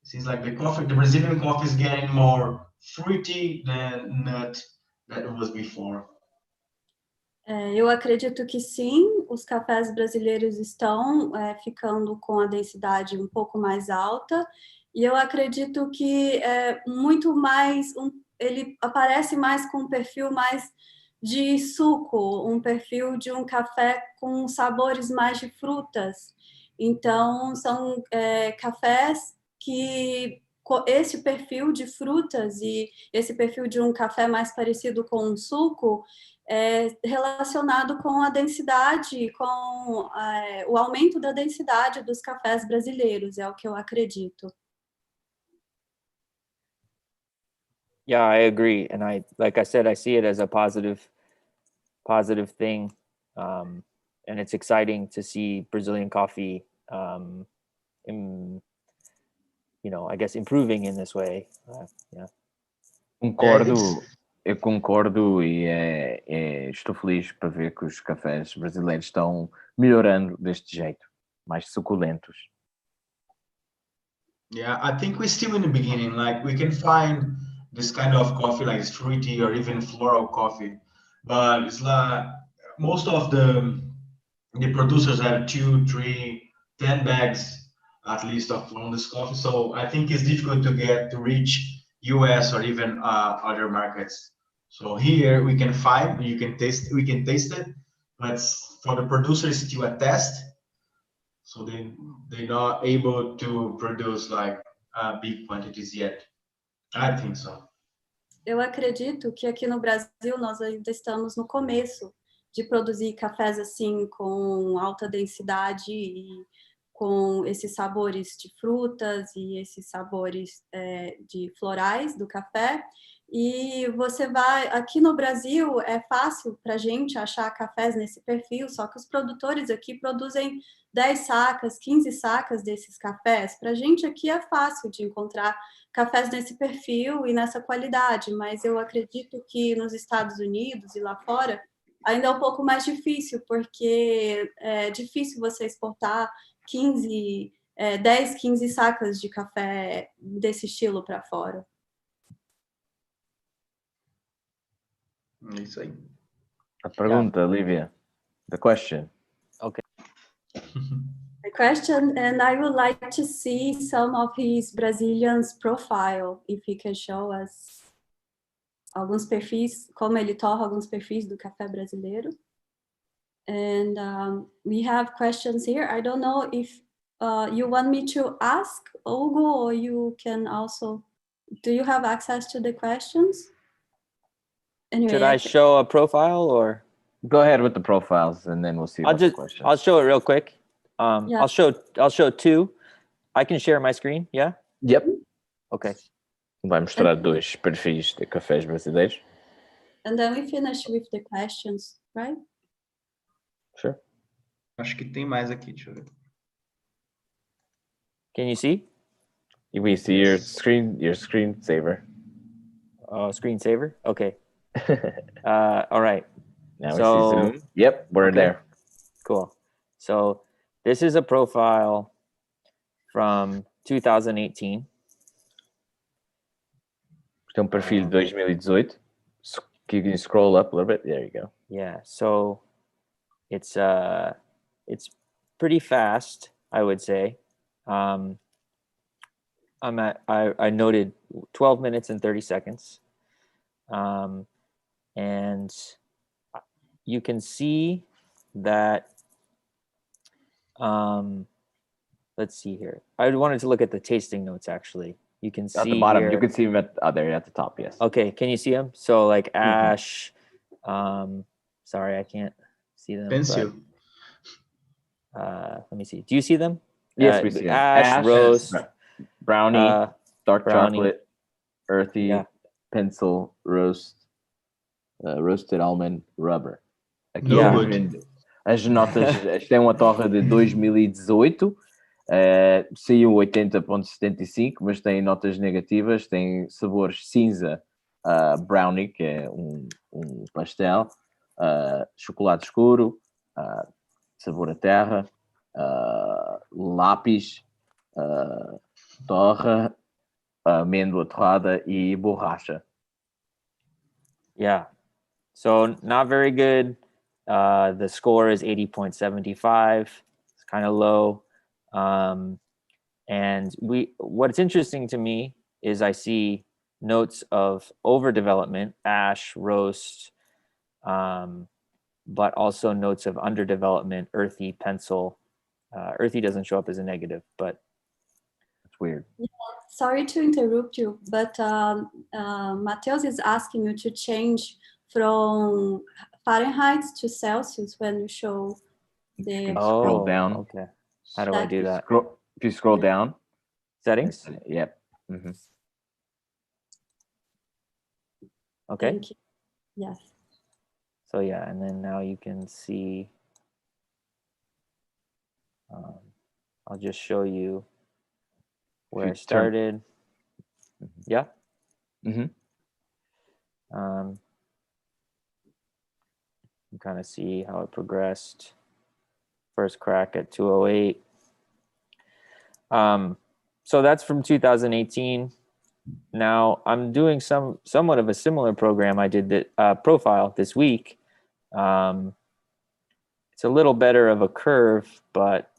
Speaker 3: It seems like the Brazilian coffee is getting more fruity than nut that it was before.
Speaker 1: Eu acredito que sim, os cafés brasileiros estão ficando com a densidade um pouco mais alta, e eu acredito que muito mais, ele aparece mais com um perfil mais de suco, um perfil de um café com sabores mais de frutas. Então, são cafés que esse perfil de frutas e esse perfil de um café mais parecido com um suco relacionado com a densidade, com o aumento da densidade dos cafés brasileiros, é o que eu acredito.
Speaker 4: Yeah, I agree, and like I said, I see it as a positive thing, and it's exciting to see Brazilian coffee, I guess improving in this way. Yeah.
Speaker 2: Eu concordo e estou feliz para ver que os cafés brasileiros estão melhorando deste jeito, mais suculentos.
Speaker 3: Yeah, I think we're still in the beginning. Like we can find this kind of coffee, like it's fruity or even floral coffee, but it's like most of the producers have 2, 3, 10 bags at least of from this coffee. So I think it's difficult to reach US or even other markets. So here we can find, we can taste it, but for the producers still a test. So they're not able to produce like big quantities yet. I think so.
Speaker 1: Eu acredito que aqui no Brasil nós ainda estamos no começo de produzir cafés assim com alta densidade e com esses sabores de frutas e esses sabores de florais do café. E você vai, aqui no Brasil é fácil para a gente achar cafés nesse perfil, só que os produtores aqui produzem 10 sacas, 15 sacas desses cafés. Para a gente aqui é fácil de encontrar cafés nesse perfil e nessa qualidade, mas eu acredito que nos Estados Unidos e lá fora ainda é um pouco mais difícil, porque é difícil você exportar 10, 15 sacas de café desse estilo para fora.
Speaker 3: É isso aí.
Speaker 2: A pergunta, Lívia. The question.
Speaker 4: Okay.
Speaker 1: The question, and I would like to see some of his Brazilian's profile, if he can show us alguns perfis, como ele torra alguns perfis do café brasileiro. And we have questions here. I don't know if you want me to ask Hugo, or you can also, do you have access to the questions? Anyway,
Speaker 4: Should I show a profile or?
Speaker 2: Go ahead with the profiles and then we'll see the questions.
Speaker 4: I'll show it real quick.
Speaker 1: Yeah.
Speaker 4: I'll show 2. I can share my screen, yeah?
Speaker 2: Yep.
Speaker 4: Okay.
Speaker 2: Vai mostrar 2 perfis de cafés brasileiros.
Speaker 1: And then we finish with the questions, right?
Speaker 2: Sure.
Speaker 3: Acho que tem mais aqui, deixa eu ver.
Speaker 4: Can you see?
Speaker 2: We see your screensaver.
Speaker 4: Oh, screensaver? Okay. All right.
Speaker 2: Now we see Zoom. Yep, we're there.
Speaker 4: Cool. So This is a profile from 2018.
Speaker 2: Isto é perfil de 2018. You can scroll up a little bit. There you go.
Speaker 4: Yeah, so it's pretty fast, I would say. I noted 12 minutes and 30 seconds. And you can see that, let's see here. I wanted to look at the tasting notes, actually. You can see
Speaker 2: At the bottom,
Speaker 4: here.
Speaker 2: you can see them there at the top, yes.
Speaker 4: Okay, can you see them? So like ash, sorry, I can't see them.
Speaker 3: Pencil.
Speaker 4: Let me see. Do you see them?
Speaker 2: Yes, we see them.
Speaker 4: Ash, roast,
Speaker 2: brownie, dark
Speaker 4: brownie.
Speaker 2: chocolate, earthy,
Speaker 4: Yeah.
Speaker 2: pencil, roast, roasted almond, rubber. Aqui
Speaker 3: No
Speaker 2: estamos
Speaker 3: good.
Speaker 2: vendo as notas. Esta é uma torra de 2018. Saiu 80,75, mas tem notas negativas. Tem sabores cinza, brownie, que é um pastel, chocolate escuro, sabor a terra, lápis, torra, amêndoa torrada e borracha.
Speaker 4: Yeah. So not very good. The score is 80.75. It's kind of low. And what's interesting to me is I see notes of overdevelopment, ash, roast, but also notes of underdevelopment, earthy, pencil. Earthy doesn't show up as a negative, but
Speaker 2: it's weird.
Speaker 1: Yeah, sorry to interrupt you, but Mateus is asking you to change from Fahrenheit to Celsius when you show the...
Speaker 2: Scroll down.
Speaker 4: Okay. How do I do that?
Speaker 2: If you scroll down.
Speaker 4: Settings?
Speaker 2: Yep. Mm-hmm.
Speaker 4: Okay.
Speaker 1: Thank you. Yes.
Speaker 4: So yeah, and then now you can see, I'll just show you where I started. Yeah.
Speaker 2: Mm-hmm.
Speaker 4: You kind of see how it progressed. First crack at 208. So that's from 2018. Now I'm doing somewhat of a similar program. I did the profile this week. It's a little better of a curve, but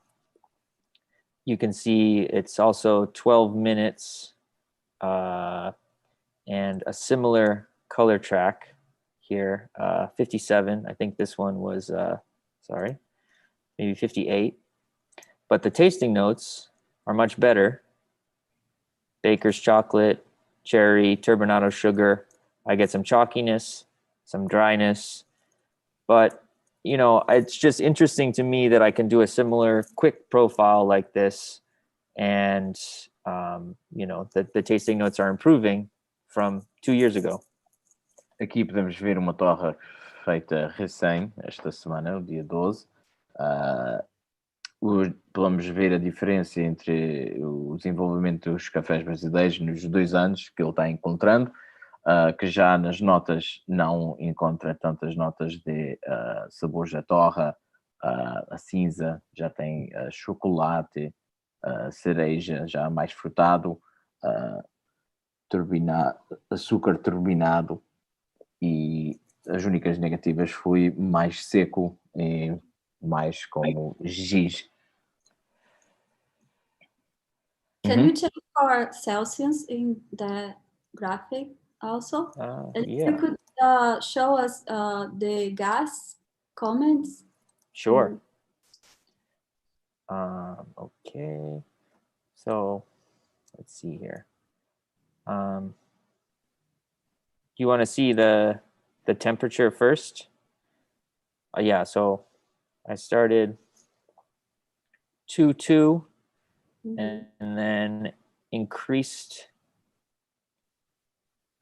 Speaker 4: you can see it's also 12 minutes and a similar color track here, 57. I think this one was, maybe 58. But the tasting notes are much better. Baker's chocolate, cherry, turbinado sugar. I get some chalkiness, some dryness. But, you know, it's just interesting to me that I can do a similar quick profile like this. And, you know, the tasting notes are improving from 2 years ago.
Speaker 2: Aqui podemos ver uma torra feita recém, esta semana, o dia 12. Podemos ver a diferença entre o desenvolvimento dos cafés brasileiros nos 2 anos que ele está encontrando, que já nas notas não encontra tantas notas de sabores da torra, a cinza já tem chocolate, cereja já mais frutado, açúcar turbinado, e as únicas negativas foi mais seco e mais como giz.
Speaker 1: Can you check for Celsius in the graphic also? And
Speaker 4: Yeah.
Speaker 1: you could show us the gas comments.
Speaker 4: Sure. Okay. So let's see here. Do you want to see the temperature first? Yeah, so I started 2.2 and then increased.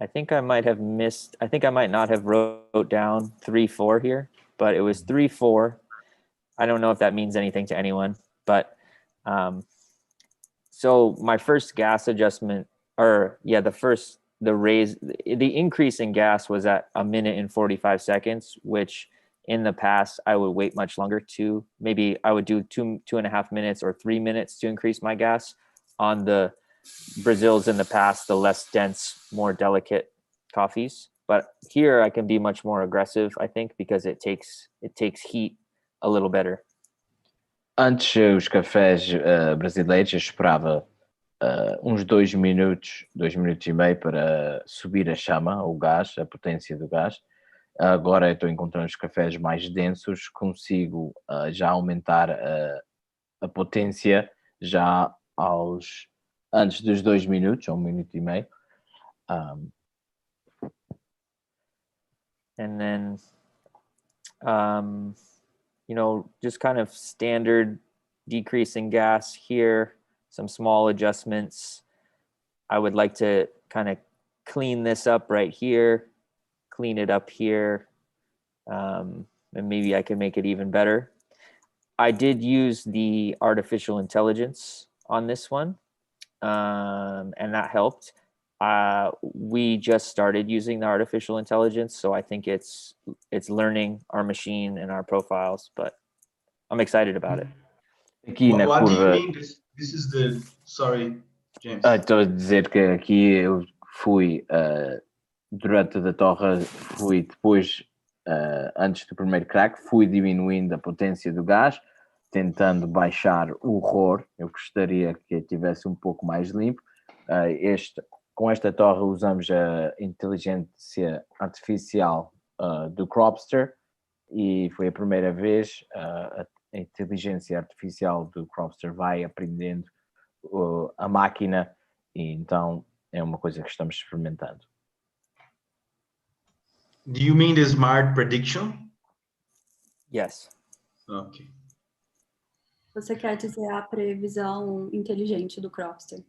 Speaker 4: I think I might not have wrote down 3.4 here, but it was 3.4. I don't know if that means anything to anyone, but so my first gas adjustment, the increase in gas was at 1 minute and 45 seconds, which in the past, I would wait much longer to maybe I would do 2.5 minutes or 3 minutes to increase my gas. On the Brazils in the past, the less dense, more delicate coffees. But here I can be much more aggressive, I think, because it takes heat a little better.
Speaker 2: Antes, os cafés brasileiros, eu esperava uns 2 minutos e meio para subir a chama, o gás, a potência do gás. Agora eu estou encontrando os cafés mais densos, consigo já aumentar a potência já antes dos 2 minutos, ou 1 minuto e meio.
Speaker 4: And then, just kind of standard decrease in gas here, some small adjustments. I would like to kind of clean this up right here, clean it up here, and maybe I can make it even better. I did use the artificial intelligence on this one, and that helped. We just started using the artificial intelligence, so I think it's learning our machine and our profiles, but I'm excited about it.
Speaker 2: Aqui na
Speaker 3: What do you
Speaker 2: curva.
Speaker 3: mean? This is the. Sorry, James.
Speaker 2: Estou a dizer que aqui eu fui durante a torre, fui depois, antes do primeiro crack, fui diminuindo a potência do gás, tentando baixar o ROR. Eu gostaria que tivesse um pouco mais limpo. Com esta torre usamos a inteligência artificial do Cropster e foi a primeira vez a inteligência artificial do Cropster vai aprendendo a máquina e então é uma coisa que estamos experimentando.
Speaker 3: Do you mean the smart prediction?
Speaker 4: Yes.
Speaker 3: Okay.
Speaker 1: Você quer dizer a previsão inteligente do Cropster?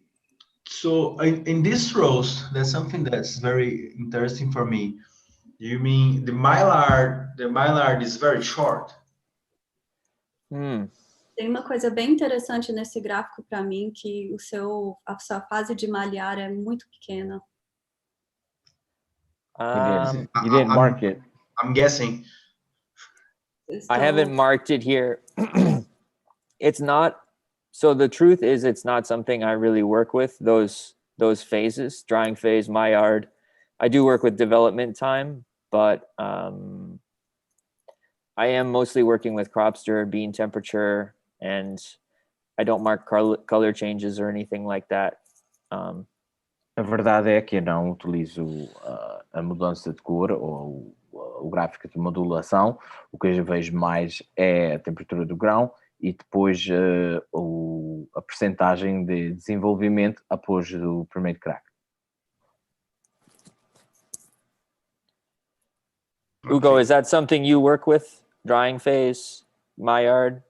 Speaker 3: So in this roast, there's something that's very interesting for me. You mean the Maillard is very short?
Speaker 1: Tem uma coisa bem interessante nesse gráfico para mim, que a sua fase de malhar é muito pequena.
Speaker 2: You didn't mark it.
Speaker 3: I'm guessing.
Speaker 4: I haven't marked it here. It's not. So the truth is, it's not something I really work with, those phases, drying phase, Maillard. I do work with development time, but I am mostly working with Cropster, bean temperature, and I don't mark color changes or anything like that.
Speaker 2: A verdade é que eu não utilizo a mudança de cor ou o gráfico de modulação. O que eu vejo mais é a temperatura do grão e depois a percentagem de desenvolvimento após o primeiro crack.
Speaker 4: Hugo, is that something you work with? Drying phase, Maillard?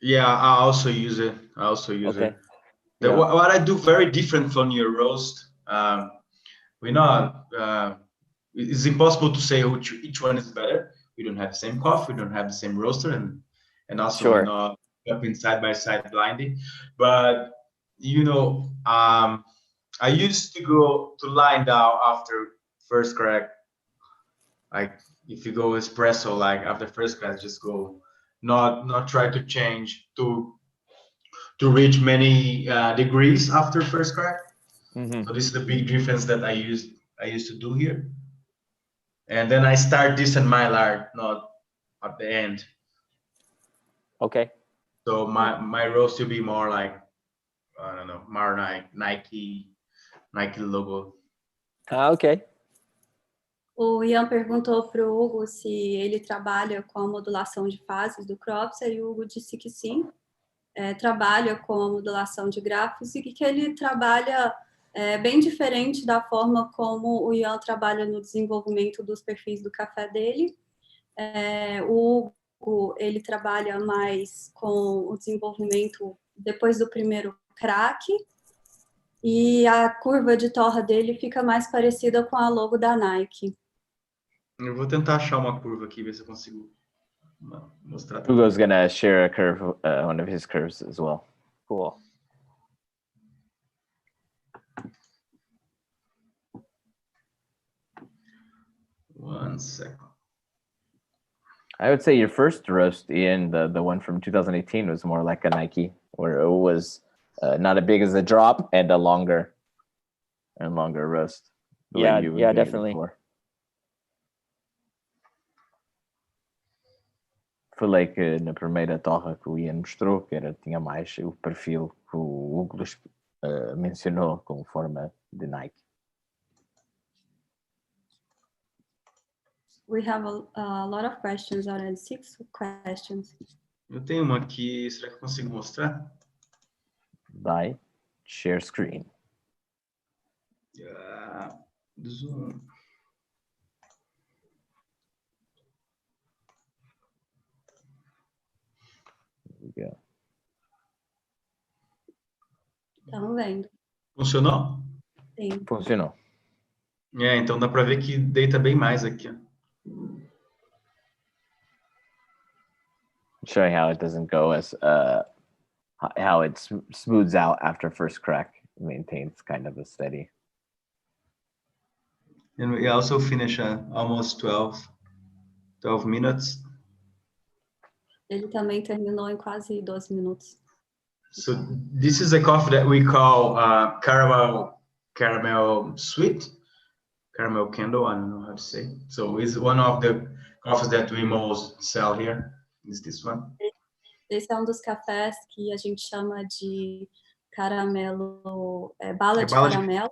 Speaker 3: Yeah, I also use it.
Speaker 4: Okay.
Speaker 3: Yeah. What I do very different from your roast. It's impossible to say which each one is better. We don't have the same coffee, we don't have the same roaster, and also
Speaker 4: Sure.
Speaker 3: we're not upping side by side blindly. But I used to go to line down after first crack. Like if you go espresso, like after first crack, just go, not try to change to reach many degrees after first crack.
Speaker 4: Mm-hmm.
Speaker 3: So this is the big difference that I used to do here. And then I start this in Maillard, not at the end.
Speaker 4: Okay.
Speaker 3: So my roast will be more like, I don't know, more like Nike logo.
Speaker 4: Okay.
Speaker 1: O Ian perguntou para o Hugo se ele trabalha com a modulação de fases do Cropster e o Hugo disse que sim, trabalha com a modulação de gráficos e que ele trabalha bem diferente da forma como o Ian trabalha no desenvolvimento dos perfis do café dele. O Hugo, ele trabalha mais com o desenvolvimento depois do primeiro crack e a curva de torra dele fica mais parecida com a logo da Nike.
Speaker 3: Eu vou tentar achar uma curva aqui, ver se eu consigo mostrar.
Speaker 2: Hugo's gonna share a curve, one of his curves as well.
Speaker 4: Cool.
Speaker 3: One second.
Speaker 2: I would say your first roast, Ian, the one from 2018 was more like a Nike, where it was not as big as a drop and a longer roast.
Speaker 4: Yeah, definitely.
Speaker 2: Falei que na primeira torra que o Ian mostrou, tinha mais o perfil que o Hugo mencionou como forma de Nike.
Speaker 1: We have a lot of questions already, 6 questions.
Speaker 3: Eu tenho uma aqui, será que eu consigo mostrar?
Speaker 2: Vai, share screen.
Speaker 3: Zoom.
Speaker 1: Estamos vendo.
Speaker 3: Funcionou?
Speaker 1: Sim.
Speaker 2: Funcionou.
Speaker 3: Então dá para ver que deita bem mais aqui.
Speaker 2: Showing how it doesn't go as how it smooths out after first crack. It maintains kind of a steady.
Speaker 3: And we also finish almost 12 minutes.
Speaker 1: Ele também terminou em quase 12 minutos.
Speaker 3: So this is a coffee that we call caramel sweet, caramel candle. I don't know how to say. So it's one of the coffees that we most sell here. Is this one?
Speaker 1: Esse é dos cafés que a gente chama de caramelo, bala de caramelo.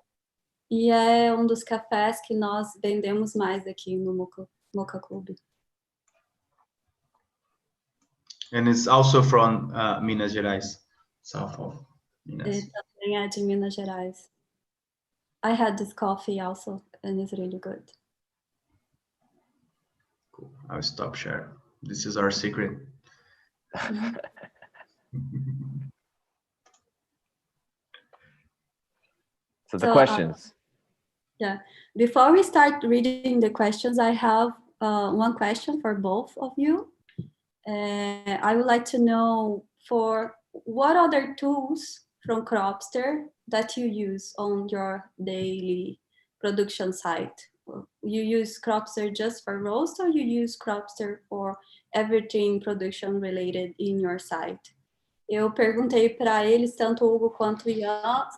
Speaker 1: E é dos cafés que nós vendemos mais aqui no Moka Club.
Speaker 3: And it's also from Minas Gerais, south of Minas.
Speaker 1: Ele também é de Minas Gerais. I had this coffee also, and it's really good.
Speaker 3: Cool. I'll stop sharing. This is our secret.
Speaker 2: So the questions.
Speaker 1: Yeah. Before we start reading the questions, I have one question for both of you. I would like to know for what other tools from Cropster that you use on your daily production site. You use Cropster just for roast, or you use Cropster for everything production related in your site? Eu perguntei para eles, tanto o Hugo quanto o Ian,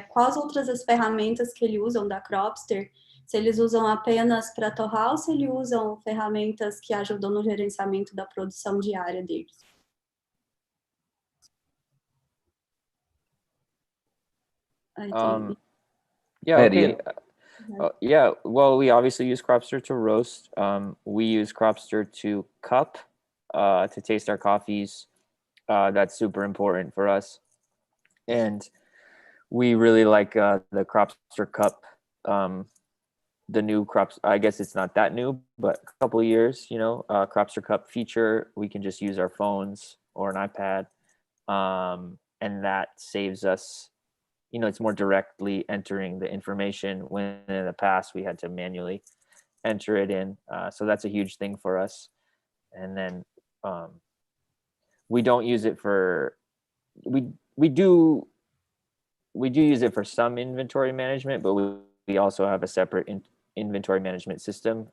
Speaker 1: quais outras as ferramentas que eles usam da Cropster, se eles usam apenas para torrar ou se eles usam ferramentas que ajudam no gerenciamento da produção diária deles.
Speaker 4: Yeah, well, we obviously use Cropster to roast. We use Cropster to cup, to taste our coffees. That's super important for us. And we really like the Cropster cup. The new Cropster, I guess it's not that new, but a couple of years, Cropster cup feature. We can just use our phones or an iPad. And that saves us, it's more directly entering the information when in the past we had to manually enter it in. So that's a huge thing for us. And then we don't use it for, we do use it for some inventory management, but we also have a separate inventory management system.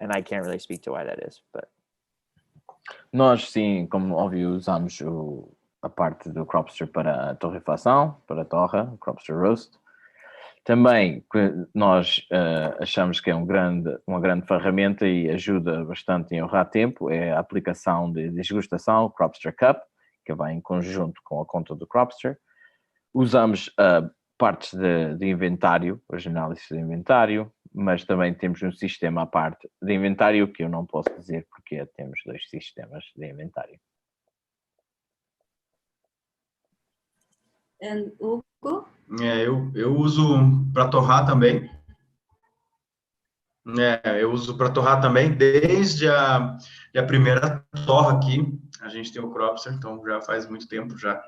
Speaker 4: And I can't really speak to why that is, but.
Speaker 2: Nós, sim, como óbvio, usamos a parte do Cropster para a torrefação, para a torra, o Cropster Roast. Também nós achamos que é uma grande ferramenta e ajuda bastante em ahorrar tempo, é a aplicação de desgustação, o Cropster Cup, que vai em conjunto com a conta do Cropster. Usamos partes de inventário, as análises de inventário, mas também temos um sistema à parte de inventário que eu não posso dizer porque temos 2 sistemas de inventário.
Speaker 1: And Hugo?
Speaker 3: Eu uso para torrar também. Eu uso para torrar também desde a primeira torra aqui. A gente tem o Cropster, então já faz muito tempo já.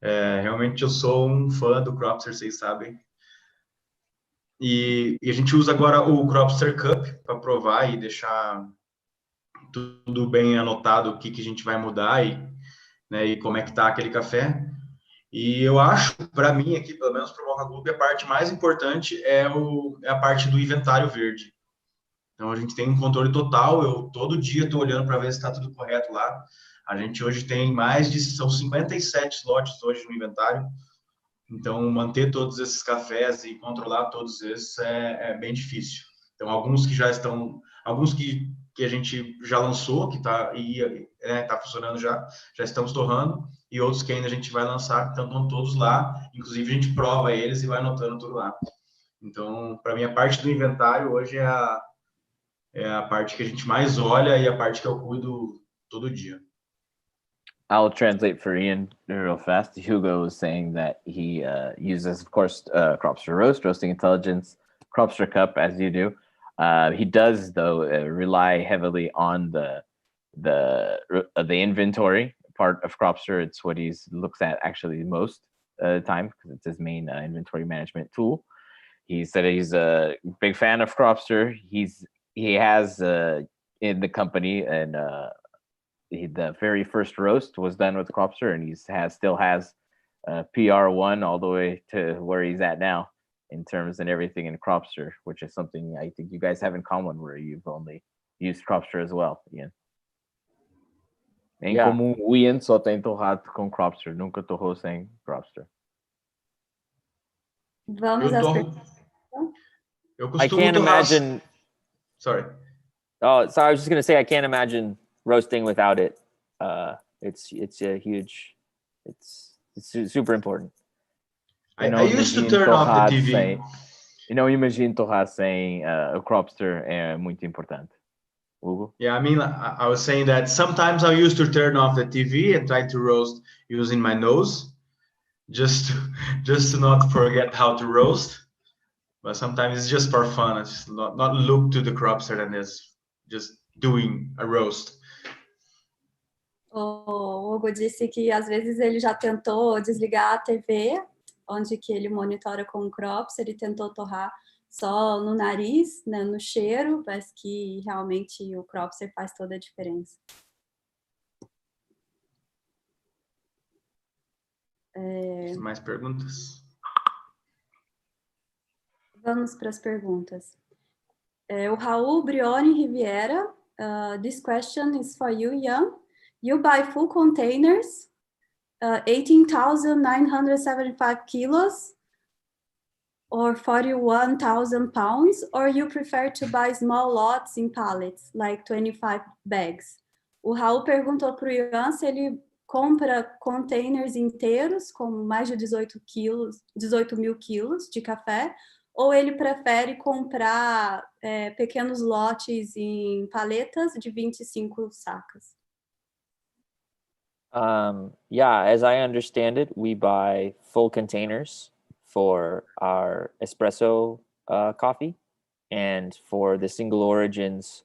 Speaker 3: Realmente eu sou um fã do Cropster, vocês sabem. E a gente usa agora o Cropster Cup para provar e deixar tudo bem anotado, o que a gente vai mudar e como é que tá aquele café. E eu acho, para mim aqui, pelo menos para o Moka Club, a parte mais importante é a parte do inventário verde. Então, a gente tem um controle total. Eu todo dia estou olhando para ver se está tudo correto lá. A gente hoje tem são 57 lotes hoje no inventário. Então, manter todos esses cafés e controlar todos esses é bem difícil. Então, alguns que a gente já lançou, que tá funcionando já estamos torrando, e outros que ainda a gente vai lançar, então estão todos lá. Inclusive, a gente prova eles e vai anotando tudo lá. Então, para mim, a parte do inventário hoje é a parte que a gente mais olha e a parte que eu cuido todo dia.
Speaker 2: I'll translate for Ian real fast. Hugo was saying that he uses, of course, Cropster roasting intelligence, Cropster cup, as you do. He does, though, rely heavily on the inventory part of Cropster. It's what he looks at actually most time because it's his main inventory management tool. He said he's a big fan of Cropster. He has in the company and the very first roast was done with Cropster, and he still has PR1 all the way to where he's at now in terms and everything in Cropster, which is something I think you guys have in common where you've only used Cropster as well, Ian. Em comum, o Ian só tem torrado com Cropster, nunca torrou sem Cropster.
Speaker 1: Vamos às perguntas.
Speaker 4: I can't imagine.
Speaker 3: Sorry.
Speaker 4: Oh, sorry. I was just going to say I can't imagine roasting without it. It's a huge. It's super important.
Speaker 3: I used to turn off the TV.
Speaker 2: Não imagino torrar sem o Cropster é muito importante. Hugo?
Speaker 3: Yeah, I mean, I was saying that sometimes I used to turn off the TV and try to roast using my nose, just to not forget how to roast. But sometimes it's just for fun. It's not look to the Cropster and it's just doing a roast.
Speaker 1: O Hugo disse que às vezes ele já tentou desligar a TV, onde que ele monitora com o Cropster, ele tentou torrar só no nariz, né, no cheiro, mas que realmente o Cropster faz toda a diferença.
Speaker 3: Mais perguntas?
Speaker 1: Vamos para as perguntas. O Raul Brioni Riviera, this question is for you, Ian. You buy full containers, 18,975 kilos, or 41,000 pounds, or you prefer to buy small lots in pallets, like 25 bags? O Raul perguntou para o Ian se ele compra containers inteiros, com mais de 18 mil quilos de café, ou ele prefere comprar pequenos lotes em paletas de 25 sacas.
Speaker 4: Yeah, as I understand it, we buy full containers for our espresso coffee, and for the single origins,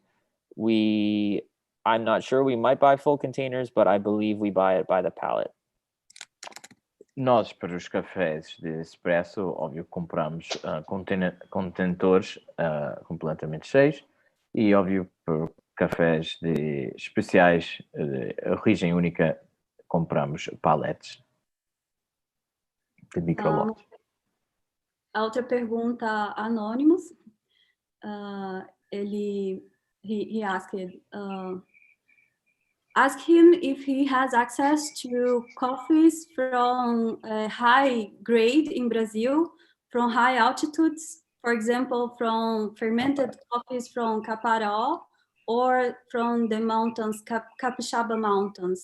Speaker 4: I'm not sure, we might buy full containers, but I believe we buy it by the pallet.
Speaker 2: Nós, para os cafés de espresso, óbvio, compramos contentores completamente cheios, e óbvio, para cafés especiais de origem única, compramos paletes de microlotes.
Speaker 1: A outra pergunta, Anonymous, he asked, ask him if he has access to coffees from high grade in Brazil, from high altitudes, for example, from fermented coffees from Caparaó, or from the mountains, Capixaba Mountains.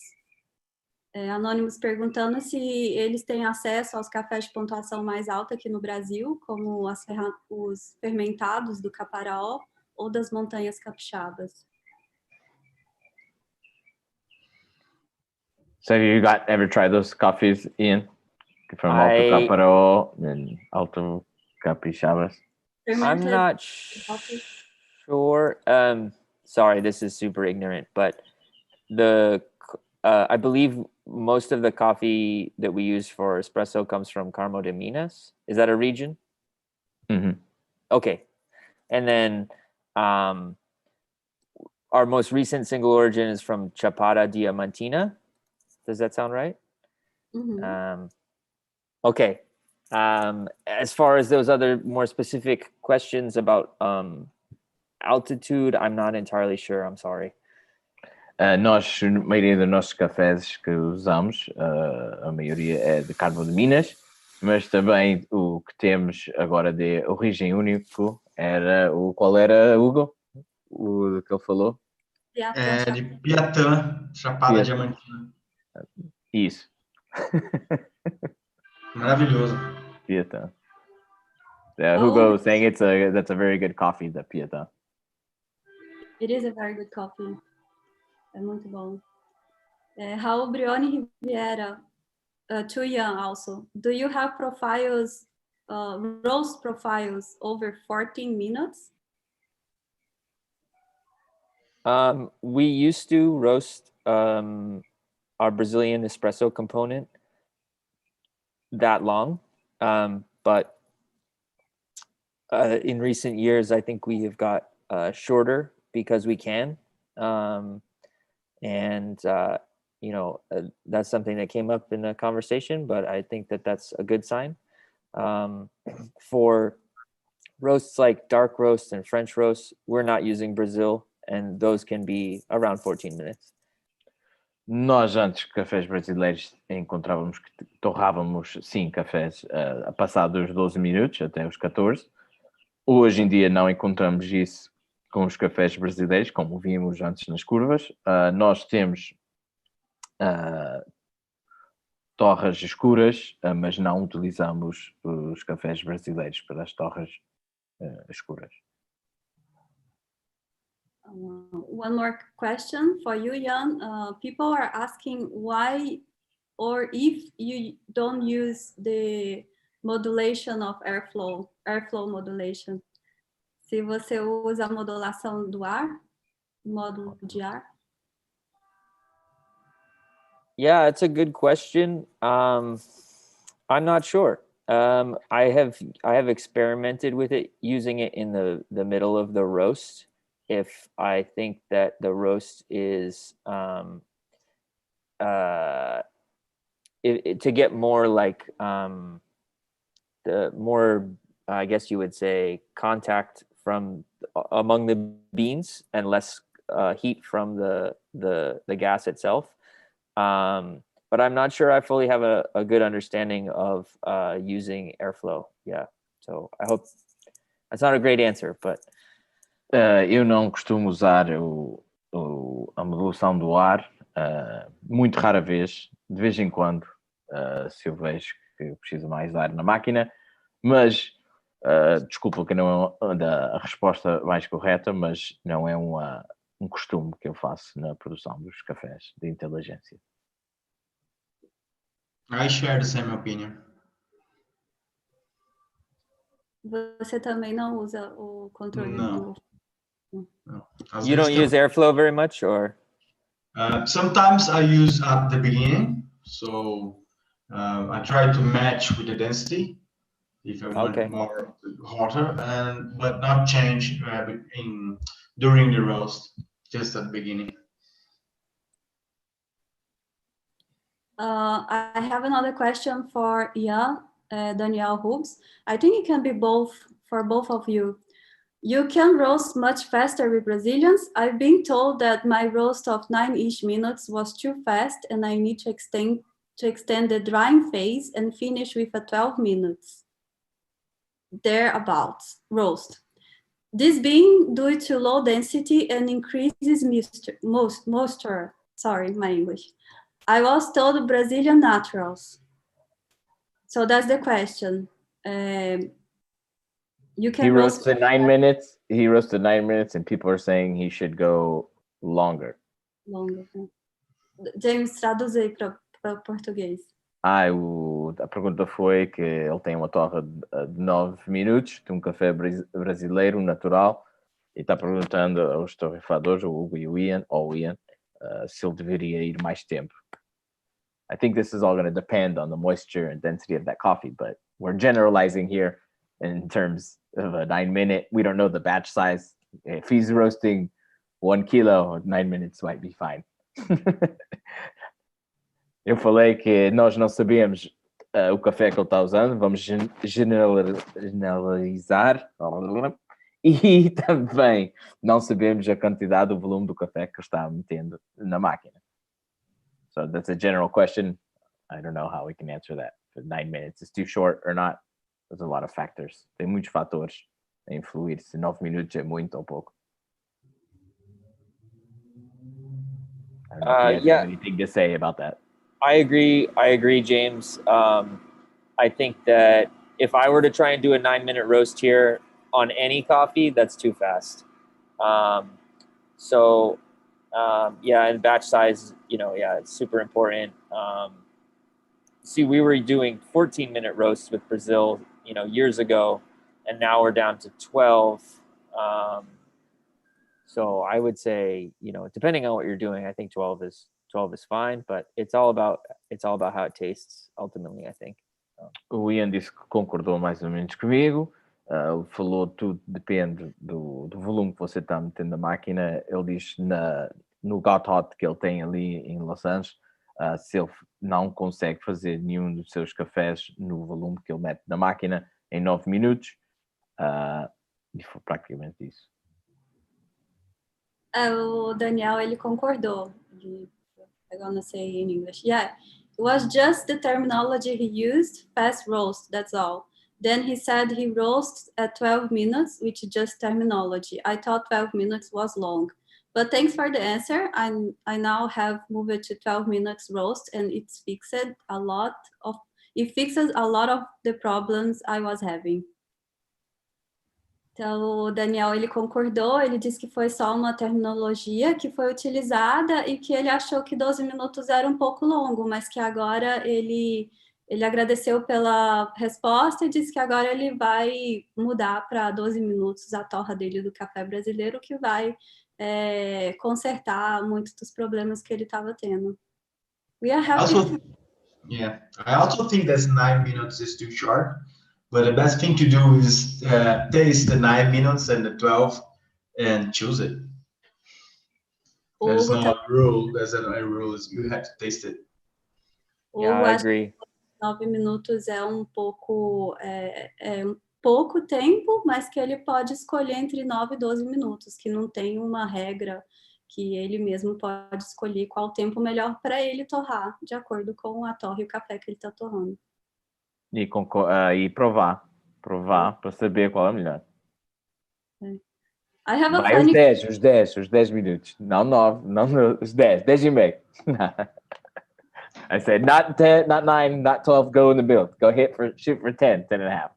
Speaker 1: Anônimos perguntando se eles têm acesso aos cafés de pontuação mais alta aqui no Brasil, como os fermentados do Caparaó ou das montanhas capixabas.
Speaker 2: So have you ever tried those coffees, Ian? From Alto Caparaó and Alto Capixabas?
Speaker 4: I'm not sure. Sorry, this is super ignorant, but I believe most of the coffee that we use for espresso comes from Carmo de Minas. Is that a region?
Speaker 2: Mm-hmm.
Speaker 4: Okay. And then our most recent single origin is from Chapada Diamantina. Does that sound right?
Speaker 1: Mm-hmm.
Speaker 4: Okay. As far as those other more specific questions about altitude, I'm not entirely sure. I'm sorry.
Speaker 2: Nós, a maioria dos nossos cafés que usamos, a maioria é de Carmo de Minas, mas também o que temos agora de origem único era o qual era, Hugo? O que ele falou?
Speaker 3: É de Piatã, Chapada Diamantina.
Speaker 2: Isso.
Speaker 3: Maravilhoso.
Speaker 2: Piatã. Hugo was saying that's a very good coffee, the Piatã.
Speaker 1: It is a very good coffee. É muito bom. Raul Brioni Riviera, too young also. Do you have profiles, roast profiles over 14 minutes?
Speaker 4: We used to roast our Brazilian espresso component that long, but in recent years, I think we have got shorter because we can. That's something that came up in the conversation, but I think that that's a good sign. For roasts like dark roast and French roast, we're not using Brazil, and those can be around 14 minutes.
Speaker 2: Nós antes, cafés brasileiros, encontrávamos que torrávamos, sim, cafés a passar dos 12 minutos até os 14. Hoje em dia não encontramos isso com os cafés brasileiros, como vimos antes nas curvas. Nós temos torras escuras, mas não utilizamos os cafés brasileiros para as torras escuras.
Speaker 1: One more question for you, Jan. People are asking why or if you don't use the modulation of airflow modulation. Se você usa a modulação do ar, módulo de ar.
Speaker 4: Yeah, it's a good question. I'm not sure. I have experimented with it, using it in the middle of the roast. If I think that the roast is to get more like the more, I guess you would say, contact from among the beans and less heat from the gas itself. But I'm not sure I fully have a good understanding of using airflow. Yeah, so I hope that's not a great answer, but
Speaker 2: eu não costumo usar a modulação do ar, muito rara vez, de vez em quando, se eu vejo que preciso mais ar na máquina, mas desculpa que não é a resposta mais correta, mas não é um costume que eu faço na produção dos cafés de inteligência.
Speaker 3: I share the same opinion.
Speaker 1: Você também não usa o controle do...
Speaker 3: No.
Speaker 4: You don't use airflow very much, or?
Speaker 3: Sometimes I use at the beginning, so I try to match with the density if I want more hotter, but not change during the roast, just at the beginning.
Speaker 1: I have another question for Jan, Daniel Hoops. I think it can be both for both of you. You can roast much faster with Brazilians. I've been told that my roast of 9-ish minutes was too fast and I need to extend the drying phase and finish with a 12 minutes. Thereabouts roast. This being due to low density and increases moisture. Sorry, my English. I was told Brazilian naturals. So that's the question. You can
Speaker 2: He roasted 9 minutes. He roasted 9 minutes, and people are saying he should go longer.
Speaker 1: James, traduz aí para português.
Speaker 2: A pergunta foi que ele tem uma torra de 9 minutos de um café brasileiro natural e está perguntando aos torrefadores, o Hugo e o Ian, se ele deveria ir mais tempo. I think this is all going to depend on the moisture and density of that coffee, but we're generalizing here in terms of a 9-minute. We don't know the batch size. If he's roasting 1 kilo, 9 minutes might be fine. Eu falei que nós não sabemos o café que ele está usando, vamos generalizar E também não sabemos a quantidade, o volume do café que está metendo na máquina. So that's a general question. I don't know how we can answer that. For 9 minutes is too short or not. There's a lot of factors. Tem muitos fatores a influir se 9 minutos é muito ou pouco. I don't know if you guys have anything to say about that.
Speaker 4: I agree, James. I think that if I were to try and do a 9-minute roast here on any coffee, that's too fast. And batch size, it's super important. We were doing 14-minute roasts with Brazil, years ago, and now we're down to 12. So I would say, depending on what you're doing, I think 12 is fine, but it's all about how it tastes ultimately, I think.
Speaker 2: O Ian disse que concordou mais ou menos comigo. Ele falou tudo depende do volume que você está metendo na máquina. Ele diz no Got Hot que ele tem ali em Los Angeles, se ele não consegue fazer nenhum dos seus cafés no volume que ele mete na máquina em 9 minutos. E foi praticamente isso.
Speaker 1: O Daniel, ele concordou. I'm gonna say in English. Yeah, it was just the terminology he used, fast roast, that's all. Then he said he roasts at 12 minutes, which is just terminology. I thought 12 minutes was long. But thanks for the answer. I now have moved to 12 minutes roast, and it fixes a lot of the problems I was having. Então, o Daniel, ele concordou, ele disse que foi só uma terminologia que foi utilizada e que ele achou que 12 minutos era um pouco longo, mas que agora ele agradeceu pela resposta e disse que agora ele vai mudar para 12 minutos a torra dele do café brasileiro, que vai consertar muitos dos problemas que ele estava tendo. We are happy.
Speaker 3: I also think that 9 minutes is too short. But the best thing to do is taste the 9 minutes and the 12 and choose it. There's no rule. There's no rule. You have to taste it.
Speaker 4: Yeah, I agree.
Speaker 1: 9 minutos é um pouco pouco tempo, mas que ele pode escolher entre 9 e 12 minutos, que não tem uma regra que ele mesmo pode escolher qual o tempo melhor para ele torrar, de acordo com a torra e o café que ele está torrando.
Speaker 2: E provar para saber qual é o melhor.
Speaker 1: Vai
Speaker 2: os 10 minutos. Não 9, não os 10 e meio. I said not 10, not 9, not 12, go in the middle. Shoot for 10 and a half.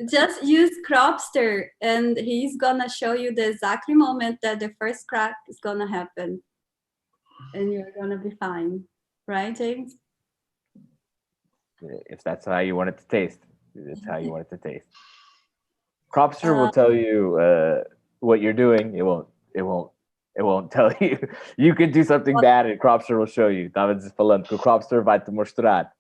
Speaker 1: Just use Cropster and he's gonna show you the exact moment that the first crack is gonna happen. And you're gonna be fine. Right, James?
Speaker 2: If that's how you want it to taste, it's how you want it to taste. Cropster will tell you what you're doing. It won't tell you. You can do something bad and Cropster will show you. Estava falando que o Cropster vai te mostrar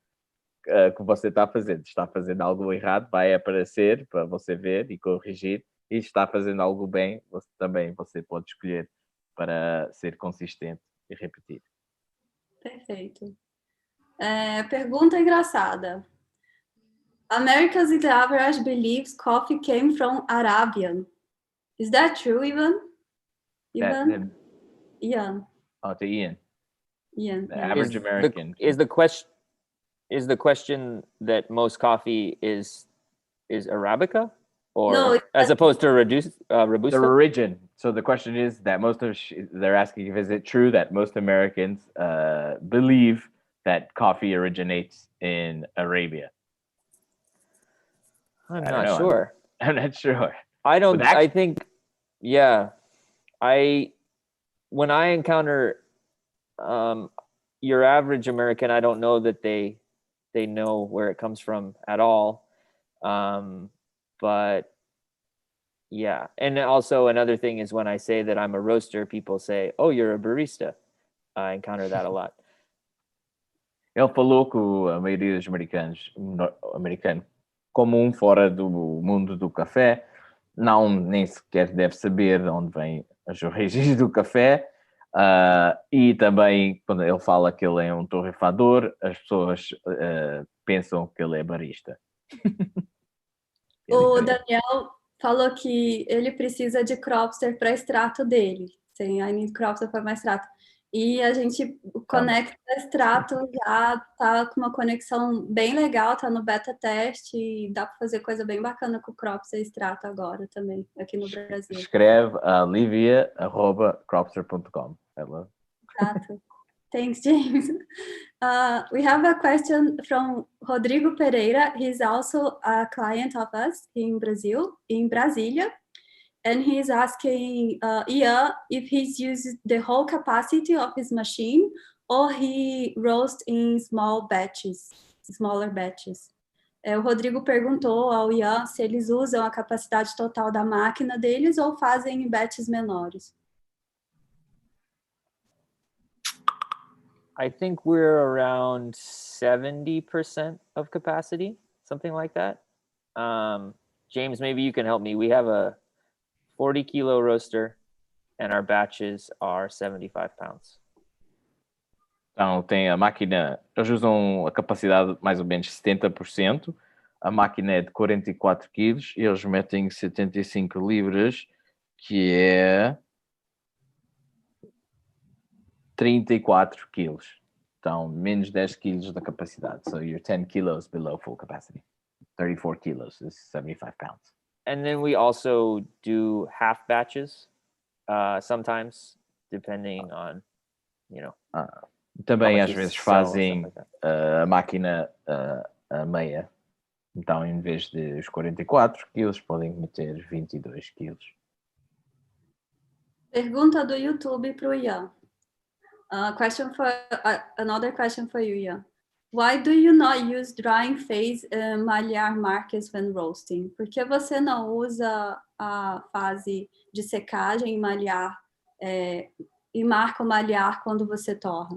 Speaker 2: que você está fazendo. Está fazendo algo errado, vai aparecer para você ver e corrigir. E está fazendo algo bem, você pode escolher para ser consistente e repetir.
Speaker 1: Perfeito. Pergunta engraçada. Americans in the average believes coffee came from Arabian. Is that true, Ivan?
Speaker 2: Ian. Oh, to Ian.
Speaker 1: Ian.
Speaker 2: The average American.
Speaker 4: Is the question that most coffee is Arabica, or
Speaker 1: no,
Speaker 4: as opposed to Robusta?
Speaker 2: The origin. So the question is that they're asking if is it true that most Americans believe that coffee originates in Arabia?
Speaker 4: I'm not sure.
Speaker 2: I'm not sure.
Speaker 4: I don't. I think, yeah. When I encounter your average American, I don't know that they know where it comes from at all. But yeah, and also another thing is when I say that I'm a roaster, people say, "Oh, you're a barista." I encounter that a lot.
Speaker 2: Ele falou que a maioria dos americanos comum fora do mundo do café nem sequer deve saber de onde vêm as origens do café. E também, quando ele fala que ele é um torrefador, as pessoas pensam que ele é barista.
Speaker 1: O Daniel, falou que ele precisa de Cropster para extrato dele. Tem I need Cropster para mais extrato. E a gente conecta extrato, já tá com uma conexão bem legal, tá no beta teste e dá para fazer coisa bem bacana com o Cropster extrato agora também, aqui no Brasil.
Speaker 2: Escreve a livia@cropster.com. Ela...
Speaker 1: Exato. Thanks, James. We have a question from Rodrigo Pereira. He's also a client of us in Brasilia. And he's asking Ian if he's used the whole capacity of his machine or he roasts in smaller batches. O Rodrigo perguntou ao Ian se eles usam a capacidade total da máquina deles ou fazem em batches menores.
Speaker 4: I think we're around 70% of capacity, something like that. James, maybe you can help me. We have a 40-kilo roaster and our batches are 75 pounds.
Speaker 2: Então, tem a máquina, eles usam a capacidade de mais ou menos 70%, a máquina é de 44 quilos e eles metem 75 libras, que é 34 quilos. Então, menos 10 quilos da capacidade. So, you're 10 kilos below full capacity. 34 kilos is 75 pounds.
Speaker 4: And then we also do half batches sometimes, depending on, you know.
Speaker 2: Também às vezes fazem a máquina a meia. Então, em vez de os 44 quilos, podem meter 22 quilos.
Speaker 1: Pergunta do YouTube para o Ian. Another question for you, Ian. Why do you not use drying phase and malhar markers when roasting? Por que você não usa a fase de secagem e malhar e marca o malhar quando você torra?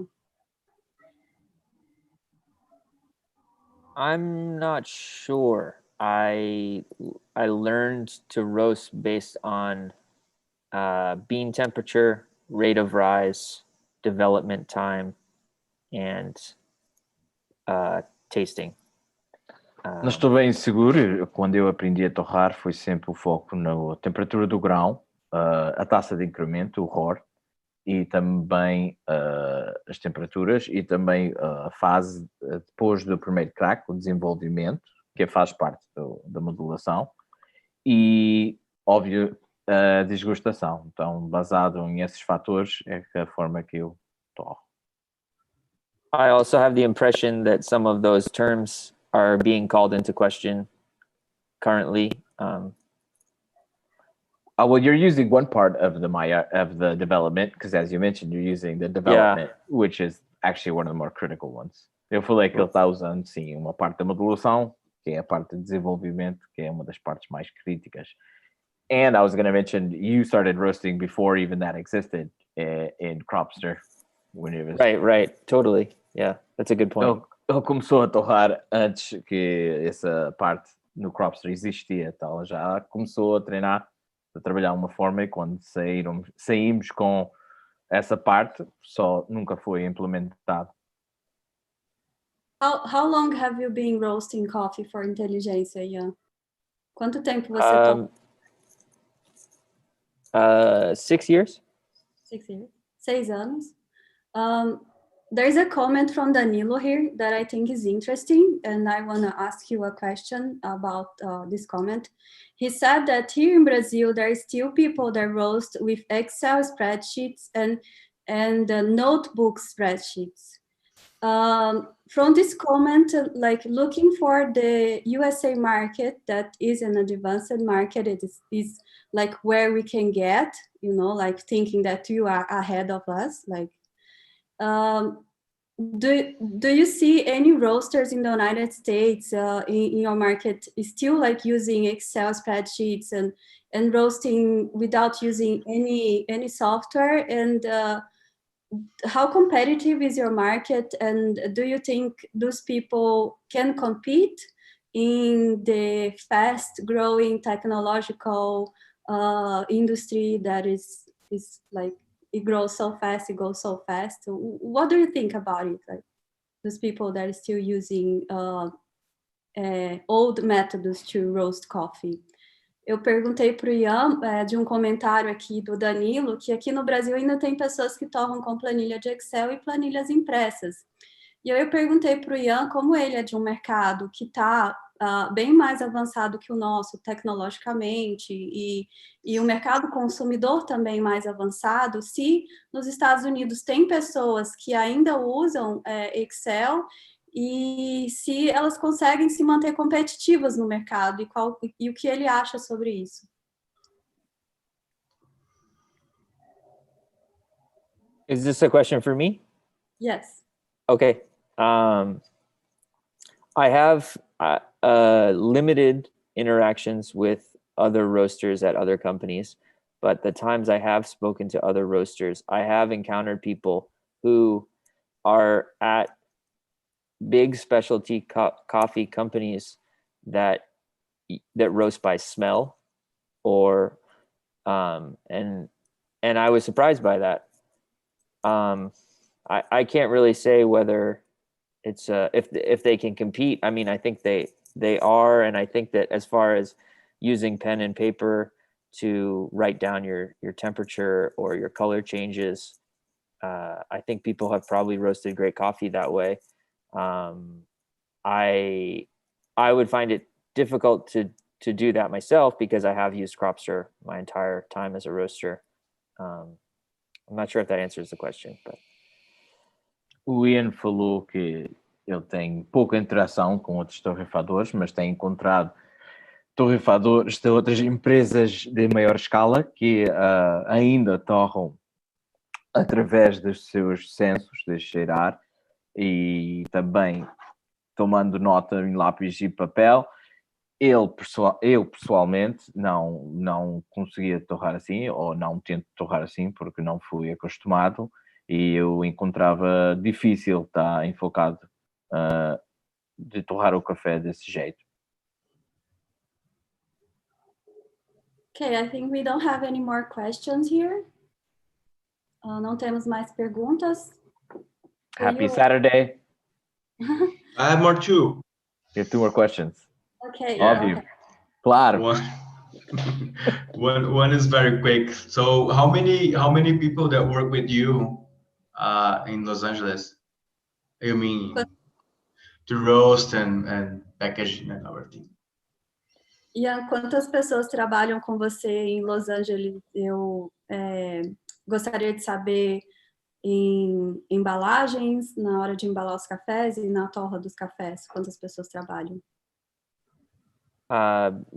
Speaker 4: I'm not sure. I learned to roast based on bean temperature, rate of rise, development time, and tasting.
Speaker 2: Não estou bem seguro. Quando eu aprendi a torrar, foi sempre o foco na temperatura do grão, a taxa de incremento, o ROR, e também as temperaturas e também a fase depois do primeiro crack, o desenvolvimento, que faz parte da modulação, e, óbvio, a desgustação. Então, baseado nesses fatores, é a forma que eu torro.
Speaker 4: I also have the impression that some of those terms are being called into question currently.
Speaker 2: Well, you're using one part of the development, because as you mentioned, you're using the development, which is actually one of the more critical ones. Eu falei que ele está usando, sim, uma parte da modulação, que é a parte de desenvolvimento, que é uma das partes mais críticas. And I was going to mention, you started roasting before even that existed in Cropster. When it was...
Speaker 4: Right, totally. Yeah, that's a good point.
Speaker 2: Ele começou a torrar antes que essa parte no Cropster existia. Então já começou a treinar, a trabalhar de uma forma, e quando saímos com essa parte, só nunca foi implementado.
Speaker 1: How long have you been roasting coffee for Intelligentsia, Ian? Quanto tempo você
Speaker 4: 6 years.
Speaker 1: 6 years. 6 anos. There's a comment from Danilo here that I think is interesting, and I want to ask you a question about this comment. He said that here in Brazil, there are still people that roast with Excel spreadsheets and notebook spreadsheets. From this comment, like looking for the USA market that is an advanced market, it is like where we can get, you know, like thinking that you are ahead of us, like. Do you see any roasters in the United States in your market still like using Excel spreadsheets and roasting without using any software? And how competitive is your market? And do you think those people can compete in the fast-growing technological industry that is like, it grows so fast, it goes so fast? What do you think about it? Like those people that are still using old methods to roast coffee? Eu perguntei para o Ian, de um comentário aqui do Danilo, que aqui no Brasil ainda tem pessoas que torram com planilha de Excel e planilhas impressas. E eu perguntei para o Ian como ele é de um mercado que está bem mais avançado que o nosso tecnologicamente e o mercado consumidor também mais avançado, se nos Estados Unidos tem pessoas que ainda usam Excel e se elas conseguem se manter competitivas no mercado e o que ele acha sobre isso.
Speaker 4: Is this a question for me?
Speaker 1: Yes.
Speaker 4: Okay. I have limited interactions with other roasters at other companies, but the times I have spoken to other roasters, I have encountered people who are at big specialty coffee companies that roast by smell, or and I was surprised by that. I can't really say whether it's if they can compete. I mean, I think they are, and I think that as far as using pen and paper to write down your temperature or your color changes, I think people have probably roasted great coffee that way. I would find it difficult to do that myself because I have used Cropster my entire time as a roaster. I'm not sure if that answers the question, but
Speaker 2: O Ian falou que ele tem pouca interação com outros torrefadores, mas tem encontrado torrefadores de outras empresas de maior escala que ainda torram através dos seus sensos de cheirar e também tomando nota em lápis e papel. Eu pessoalmente não conseguia torrar assim, ou não tento torrar assim, porque não fui acostumado e eu encontrava difícil estar enfocado de torrar o café desse jeito.
Speaker 1: Okay, I think we don't have any more questions here. Não temos mais perguntas.
Speaker 2: Happy Saturday.
Speaker 3: I have more too.
Speaker 2: You have 2 more questions.
Speaker 1: Okay.
Speaker 2: Óbvio.
Speaker 1: Okay.
Speaker 2: Claro.
Speaker 3: One is very quick. So how many people that work with you in Los Angeles? You mean to roast and packaging and everything?
Speaker 1: Ian, quantas pessoas trabalham com você em Los Angeles? Eu gostaria de saber em embalagens, na hora de embalar os cafés e na torra dos cafés, quantas pessoas trabalham?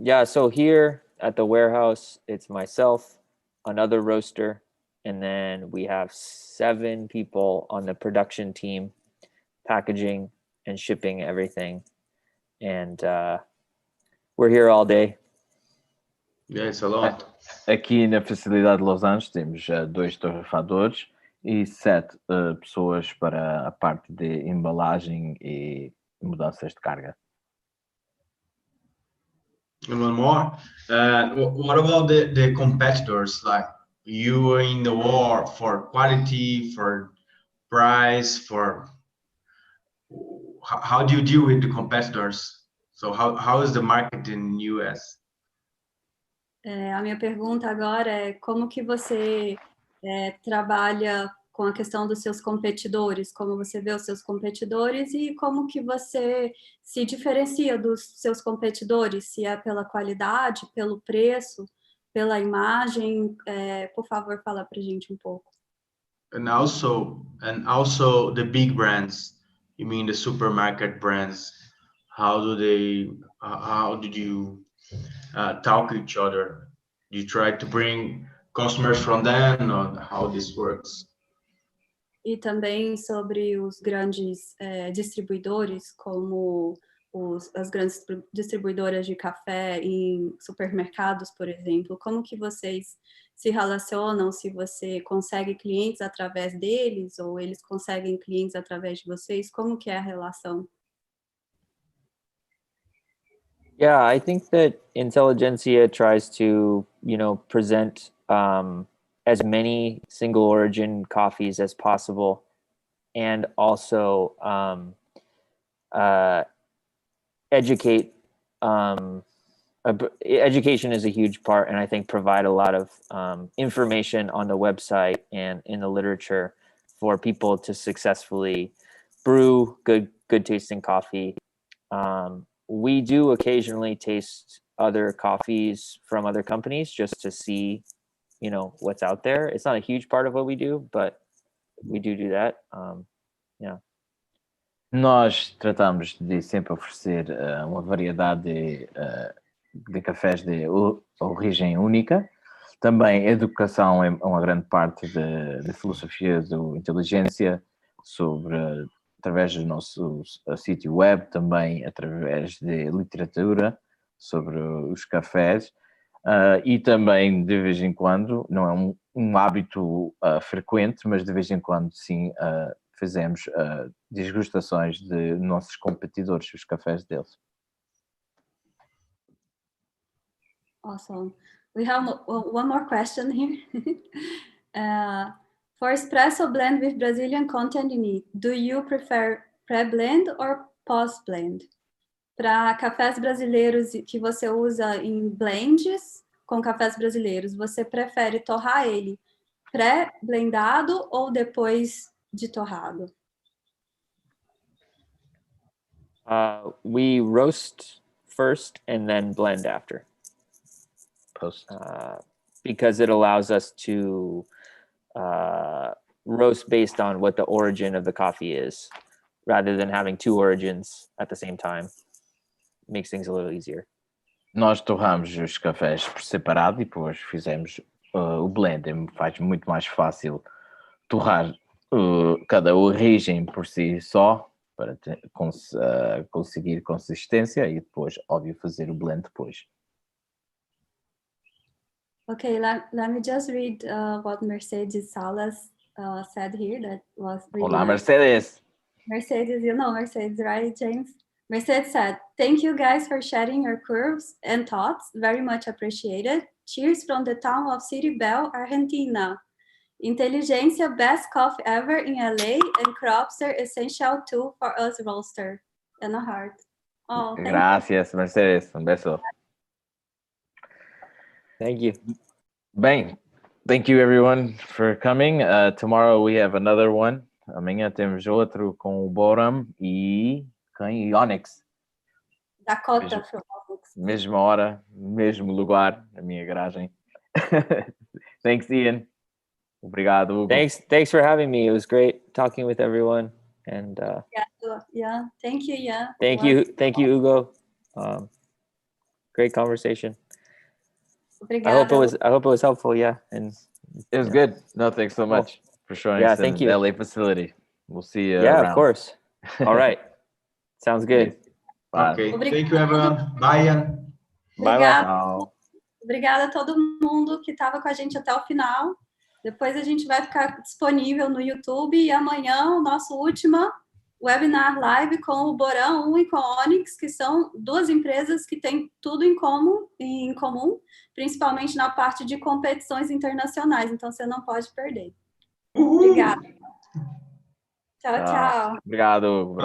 Speaker 4: Yeah, so here at the warehouse, it's myself, another roaster, and then we have 7 people on the production team, packaging and shipping everything. And we're here all day.
Speaker 3: Yeah, it's a lot.
Speaker 2: Aqui na facilidade de Los Angeles temos 2 torrefadores e 7 pessoas para a parte de embalagem e mudanças de carga.
Speaker 3: And one more. What about the competitors? Like you are in the war for quality, for price, for how do you deal with the competitors? So how is the market in US?
Speaker 1: A minha pergunta agora é como que você trabalha com a questão dos seus competidores, como você vê os seus competidores e como que você se diferencia dos seus competidores, se é pela qualidade, pelo preço, pela imagem. Por favor, fala pra gente um pouco.
Speaker 3: And also the big brands. You mean the supermarket brands? How did you talk to each other? You try to bring customers from them, or how this works?
Speaker 1: E também sobre os grandes distribuidores, como as grandes distribuidoras de café em supermercados, por exemplo. Como que vocês se relacionam? Se você consegue clientes através deles ou eles conseguem clientes através de vocês? Como que é a relação?
Speaker 4: Yeah, I think that Intelligentsia tries to, present as many single origin coffees as possible, and also educate education is a huge part, and I think provide a lot of information on the website and in the literature for people to successfully brew good tasting coffee. We do occasionally taste other coffees from other companies just to see, what's out there. It's not a huge part of what we do, but we do that. Yeah.
Speaker 2: Nós tratamos de sempre oferecer uma variedade de cafés de origem única. Também a educação é uma grande parte da filosofia do Intelligentsia, através do nosso sítio web, também através de literatura sobre os cafés, e também de vez em quando, não é um hábito frequente, mas de vez em quando sim, fazemos degustações de nossos competidores, os cafés deles.
Speaker 1: Awesome. We have one more question here. For espresso blend with Brazilian content in it, do you prefer pre-blend or post-blend? Para cafés brasileiros que você usa em blends com cafés brasileiros, você prefere torrar ele pré-blendado ou depois de torrado?
Speaker 4: We roast first and then blend after.
Speaker 2: Post.
Speaker 4: Because it allows us to roast based on what the origin of the coffee is, rather than having two origins at the same time. It makes things a little easier.
Speaker 2: Nós torramos os cafés por separado e depois fizemos o blend. Faz muito mais fácil torrar cada origem por si só para conseguir consistência e depois, óbvio, fazer o blend depois.
Speaker 1: Okay, let me just read what Mercedes Salas said here. That was really
Speaker 2: Olá,
Speaker 1: nice.
Speaker 2: Mercedes!
Speaker 1: Mercedes, you know Mercedes, right, James? Mercedes said, "Thank you guys for sharing your curves and thoughts. Very much appreciated. Cheers from the town of City Bell, Argentina. Intelligentsia, best coffee ever in LA, and Cropster, essential tool for us roaster." And a heart. Oh, thank
Speaker 2: Gracias, Mercedes. Um beso.
Speaker 4: Thank you.
Speaker 2: Bem, thank you everyone for coming. Tomorrow we have another one. Amanhã temos outro com o Boram e Onyx.
Speaker 1: Dakota from Onyx.
Speaker 2: Mesma hora, mesmo lugar, a minha garagem. Thanks, Ian. Obrigado, Hugo.
Speaker 4: Thanks for having me. It was great talking with everyone. And
Speaker 1: Yeah, thank you, yeah.
Speaker 4: thank you, Hugo. Great conversation.
Speaker 1: Obrigada.
Speaker 4: I hope it was helpful. Yeah, and
Speaker 2: It was good. No, thanks so much for showing us
Speaker 4: thank you.
Speaker 2: the LA facility. We'll see you
Speaker 4: yeah,
Speaker 2: around.
Speaker 4: of course. All right, sounds good.
Speaker 2: Bye.
Speaker 3: Okay, thank you everyone. Bye, Ian.
Speaker 1: Obrigada. Obrigada a todo mundo que estava com a gente até o final. Depois a gente vai ficar disponível no YouTube e amanhã o nosso último webinar live com o Borão 1 e com a Onyx, que são duas empresas que têm tudo em comum, principalmente na parte de competições internacionais. Então você não pode perder. Obrigada. Tchau, tchau.
Speaker 2: Obrigado.